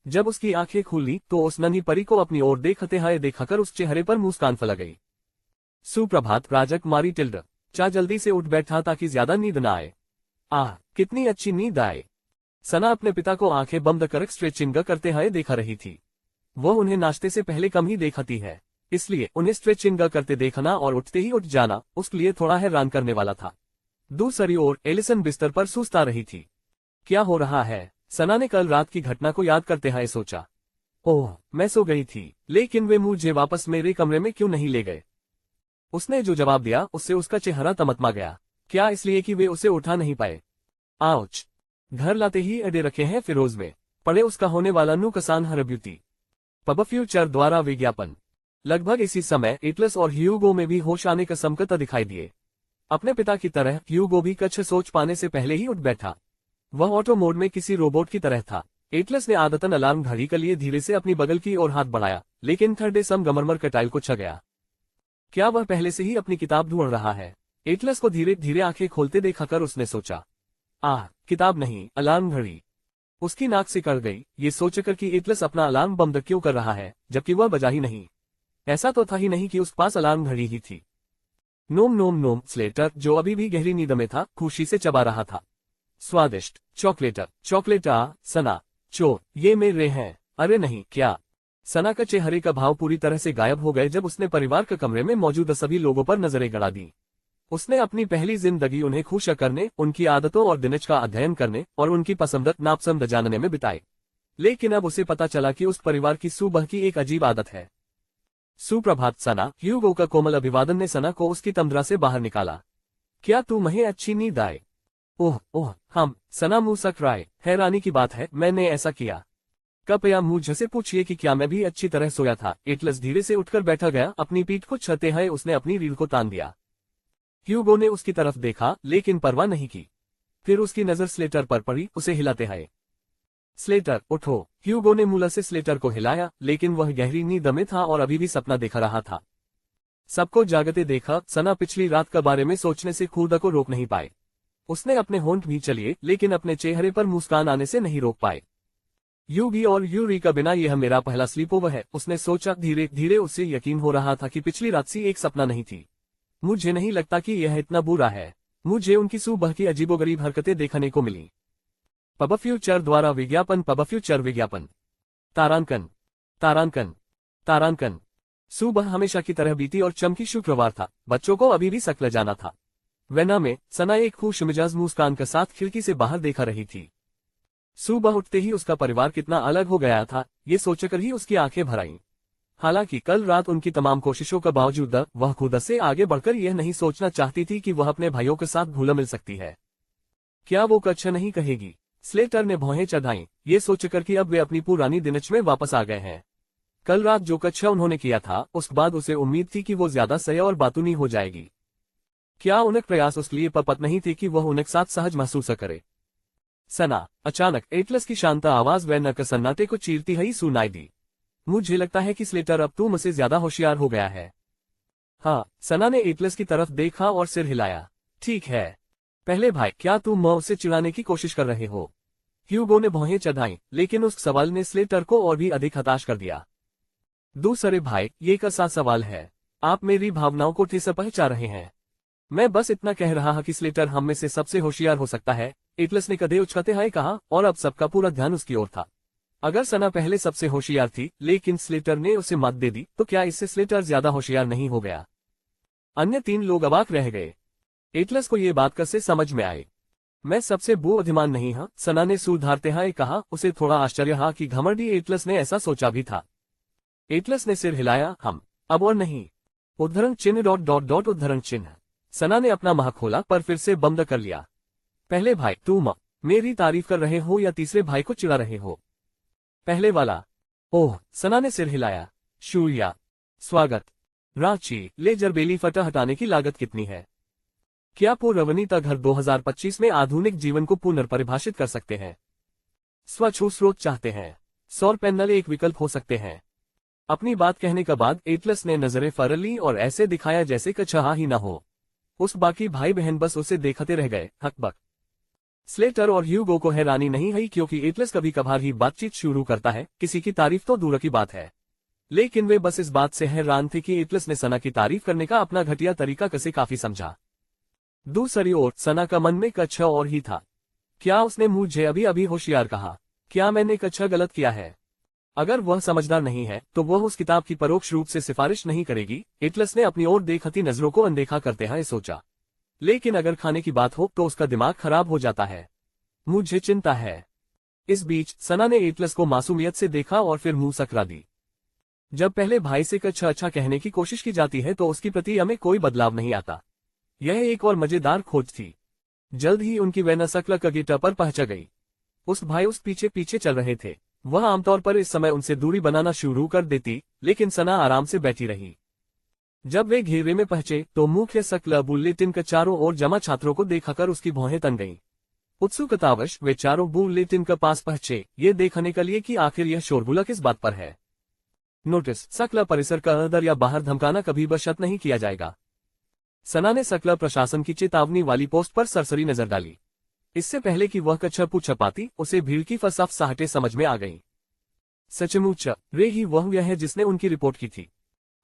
जब उसकी आंखें खुली तो उस नन्ही परी को अपनी ओर देखते हुए देखकर उस चेहरे पर मुस्कान फैल गई। सुप्रभात राजकुमारी टिल्डा। चा जल्दी से उठ बैठा ताकि ज्यादा नींद न आए। आह, कितनी अच्छी नींद आए। सना अपने पिता को आंखें बंद कर स्ट्रेचिंग करते हुए देखा रही थी। वह उन्हें नाश्ते से पहले कम ही देखती है, इसलिए उन्हें स्ट्रेचिंग करते देखना और उठते ही उठ जाना उसके लिए थोड़ा हैरान करने वाला था। दूसरी ओर एलिसन बिस्तर पर सुस्ता रही थी। क्या हो रहा है? सना ने कल रात की घटना को याद करते हुए सोचा। ओह, मैं सो गई थी, लेकिन वे मुझे वापस मेरे कमरे में क्यों नहीं ले गए? उसने जो जवाब दिया उससे उसका चेहरा तमतमा गया। क्या इसलिए कि वे उसे उठा नहीं पाए? आउच। घर लाते ही अड्डे रखे हैं फिरोज में, पड़े उसका होने वाला नुकसान हर ब्यूटी। पब फ्यूचर द्वारा विज्ञापन। लगभग इसी समय एटलस और ह्यूगो में भी होश आने का संकेत दिखाई दिए। अपने पिता की तरह ह्यूगो भी कुछ सोच पाने से पहले ही उठ बैठा। वह ऑटो मोड में किसी रोबोट की तरह था। एटलस ने आदतन अलार्म घड़ी के लिए धीरे से अपनी बगल की ओर हाथ बढ़ाया, लेकिन थर्डे सम गमरमर का टाइल को छा गया। क्या वह पहले से ही अपनी किताब ढूंढ रहा है? एटलस को धीरे धीरे आंखें खोलते देखकर उसने सोचा। आह, किताब नहीं, अलार्म घड़ी। उसकी नाक सिकड़ गई, ये सोचकर कि एटलस अपना अलार्म बंद क्यों कर रहा है, जबकि वह बजा ही नहीं। ऐसा तो था ही नहीं कि उस पास अलार्म घड़ी ही थी। नोम नोम नोम। स्लेटर, जो अभी भी गहरी नींद में था, खुशी से चबा रहा था। स्वादिष्ट चॉकलेट। सना, चोर, ये मेरे हैं। अरे नहीं, क्या? सना का चेहरे का भाव पूरी तरह से गायब हो गए जब उसने परिवार के कमरे में मौजूद सभी लोगों पर नजरें गड़ा दी। उसने अपनी पहली जिंदगी उन्हें खुश करने, उनकी आदतों और दिनच का अध्ययन करने और उनकी पसंद नापसंद जानने में बिताई। लेकिन अब उसे पता चला कि उस परिवार की सुबह की एक अजीब आदत है। सुप्रभात सना। ह्यूगो का कोमल अभिवादन ने सना को उसकी तंद्रा से बाहर निकाला। क्या तुम्हें अच्छी नींद आए? ओह ओह, हम। सना मुंह सकराए। हैरानी की बात है, मैंने ऐसा किया। कृपया मुझसे पूछिए कि क्या मैं भी अच्छी तरह सोया था। एटलस धीरे से उठकर बैठा गया, अपनी पीठ को छते हुए उसने अपनी रीढ़ को तान दिया। ह्यूगो ने उसकी तरफ देखा, लेकिन परवाह नहीं की। फिर उसकी नजर स्लेटर पर पड़ी, उसे हिलाते हुए। स्लेटर, उठो। ह्यूगो ने मुला से स्लेटर को हिलाया, लेकिन वह गहरी नींद में था और अभी भी सपना देखा रहा था। सबको जागते देखा, सना पिछली रात के बारे में सोचने से खुद को रोक नहीं पाए। उसने अपने होंठ भी चलिए, लेकिन अपने चेहरे पर मुस्कान आने से नहीं रोक पाए। यूगी और यूरी का बिना यह मेरा पहला स्लीपओवर है, उसने सोचा। धीरे धीरे उसे यकीन हो रहा था कि पिछली रात सी एक सपना नहीं थी। मुझे नहीं लगता कि यह इतना बुरा है। मुझे उनकी सुबह की अजीबोगरीब हरकतें देखने को मिली। पब फ्यूचर द्वारा विज्ञापन। पब फ्यूचर विज्ञापन। तारांकन। सुबह हमेशा की तरह बीती और चमकी। शुक्रवार था, बच्चों को अभी भी स्कूल जाना था। वेना में सना एक खुश मिजाज मुस्कान के साथ खिड़की से बाहर देखा रही थी। सुबह उठते ही उसका परिवार कितना अलग हो गया था, ये सोचकर ही उसकी आंखें भर आईं। हालांकि कल रात उनकी तमाम कोशिशों का बावजूद वह खुद से आगे बढ़कर यह नहीं सोचना चाहती थी कि वह अपने भाइयों के साथ घुल मिल सकती है। क्या वो कुछ नहीं कहेगी? स्लेटर ने भौहें चढ़ाईं, ये सोचकर कि अब वे अपनी पुरानी दिनच में वापस आ गए हैं। कल रात जो कुछ उन्होंने किया था, उसके बाद उसे उम्मीद थी कि वो ज्यादा सही और बातूनी हो जाएगी। क्या उनके प्रयास उसके लिए पर्याप्त नहीं थे कि वह उनके साथ सहज महसूस करे? सना। अचानक एटलस की शांत आवाज वेना के सन्नाटे को चीरती हुई सुनाई दी। मुझे लगता है कि स्लेटर अब तू मुझसे ज्यादा होशियार हो गया है। हाँ। सना ने एटलस की तरफ देखा और सिर हिलाया। ठीक है। पहले भाई, क्या तुम उसे चिढ़ाने की कोशिश कर रहे हो? ह्यूगो ने भौहें चढ़ाईं, लेकिन उस सवाल ने स्लेटर को और भी अधिक हताश कर दिया। दूसरे भाई, ये कैसा सवाल है? आप मेरी भावनाओं को ठेस पहुंचा रहे हैं। मैं बस इतना कह रहा कि स्लेटर हम में से सबसे होशियार हो सकता है, एटलस ने कदे उचकाते हुए कहा, और अब सबका पूरा ध्यान उसकी ओर था। अगर सना पहले सबसे होशियार थी, लेकिन स्लेटर ने उसे मात दे दी, तो क्या इससे स्लेटर ज्यादा होशियार नहीं हो गया? अन्य तीन लोग अवाक रह गए। एटलस को ये बात कैसे समझ में आई? मैं सबसे बुद्धिमान नहीं हूं, सना ने सुधारते हुए कहा। उसे थोड़ा आश्चर्य हुआ कि घमंडी एटलस ने ऐसा सोचा भी था। एटलस ने सिर हिलाया। हम। अब और नहीं। उद्धरण चिन्ह ... उद्धरण चिन्ह। सना ने अपना मुंह खोला, पर फिर से बंद कर लिया। पहले भाई, तुम मेरी तारीफ कर रहे हो या तीसरे भाई को चिढ़ा रहे हो? पहले वाला। ओह, सना ने सिर हिलाया। शुक्रिया। स्वागत। रांची। लेजर बेली फटा हटाने की लागत कितनी है? क्या पूर्वनीता घर 2025 में आधुनिक जीवन को पुनर्परिभाषित कर सकते हैं? स्वच्छ स्रोत चाहते हैं? सौर पैनल एक विकल्प हो सकते हैं। अपनी बात कहने के बाद एटलस ने नजरें फर ली और ऐसे दिखाया जैसे कुछ हा ही न हो। उस बाकी भाई बहन बस उसे देखते रह गए, हकबक। स्लेटर और ह्यूगो को हैरानी नहीं हुई, क्योंकि एटलस कभी कभार ही बातचीत शुरू करता है, किसी की तारीफ तो दूर की बात है। लेकिन वे बस इस बात से हैरान थे कि एटलस ने सना की तारीफ करने का अपना घटिया तरीका कैसे काफी समझा। दूसरी ओर सना का मन में कुछ और ही था। क्या उसने मुझे अभी अभी होशियार कहा? क्या मैंने कुछ गलत किया है? अगर वह समझदार नहीं है, तो वह उस किताब की परोक्ष रूप से सिफारिश नहीं करेगी। एटलस ने अपनी ओर देखती नजरों को अनदेखा करते हुए सोचा। लेकिन अगर खाने की बात हो तो उसका दिमाग खराब हो जाता है। मुझे चिंता है। इस बीच सना ने एटलस को मासूमियत से देखा और फिर मुंह सकरा दी। जब पहले भाई से कुछ अच्छा कहने की कोशिश की जाती है तो उसकी प्रति हमें कोई बदलाव नहीं आता। यह एक और मजेदार खोज थी। जल्द ही उनकी वेना सकला का गेट पर पहुंच गई। उस भाई उस पीछे पीछे चल रहे थे। वह आमतौर पर इस समय उनसे दूरी बनाना शुरू कर देती, लेकिन सना आराम से बैठी रही। जब वे घेरे में पहुंचे तो मुख्य सकला बुलेटिन के चारों ओर जमा छात्रों को देखकर उसकी भौहें तन गईं। उत्सुकतावश वे चारों बुलेटिन के पास पहुंचे, ये देखने के लिए कि आखिर यह शोरगुल किस बात पर है। नोटिस: सकला परिसर का अंदर या बाहर धमकाना कभी बशर्त नहीं किया जाएगा। सना ने सकला प्रशासन की चेतावनी वाली पोस्ट पर सरसरी नजर डाली। इससे पहले कि वह कच्छा पूछ पाती, उसे भीड़ की फसाफसाहटें समझ में आ गईं। सचमुच रे ही वह है जिसने उनकी रिपोर्ट की थी।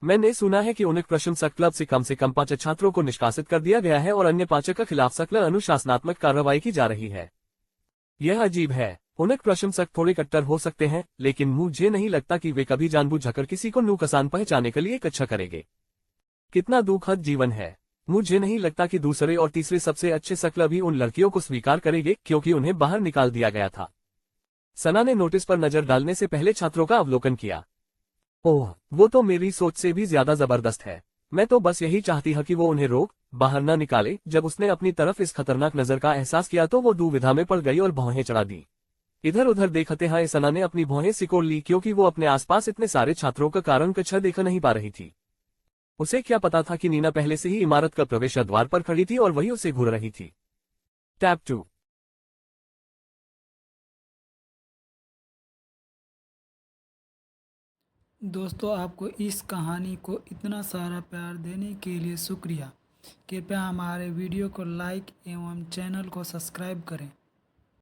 मैंने सुना है कि उन्हें प्रशंसक क्लब से कम 5 छात्रों को निष्कासित कर दिया गया है और अन्य 5 के खिलाफ सख्त अनुशासनात्मक कार्रवाई की जा रही है। यह अजीब है। उन्हें प्रशंसक थोड़े कट्टर हो सकते हैं, लेकिन मुझे नहीं लगता कि वे कभी जानबूझकर किसी को नुकसान पहुंचाने के लिए कच्छा करेंगे। कितना दुखद जीवन है। मुझे नहीं लगता कि दूसरे और तीसरे सबसे अच्छे सक्ल भी उन लड़कियों को स्वीकार करेंगे क्योंकि उन्हें बाहर निकाल दिया गया था। सना ने नोटिस पर नजर डालने से पहले छात्रों का अवलोकन किया। ओह, वो तो मेरी सोच से भी ज्यादा जबरदस्त है। मैं तो बस यही चाहती हूँ कि वो उन्हें बाहर न निकाले। जब उसने अपनी तरफ इस खतरनाक नजर का एहसास किया तो वो दुविधा में पड़ गई और भौहें चढ़ा दी। इधर उधर देखते हैं सना ने अपनी भौहें सिकोड़ ली क्योंकि वो अपने आसपास इतने सारे छात्रों का कारण कच्छा देख नहीं पा रही थी। उसे क्या पता था कि नीना पहले से ही इमारत का प्रवेश द्वार पर खड़ी थी और वही उसे घूर रही थी। टैप 2। दोस्तों, आपको इस कहानी को इतना सारा प्यार देने के लिए शुक्रिया। कृपया हमारे वीडियो को लाइक एवं चैनल को सब्सक्राइब करें।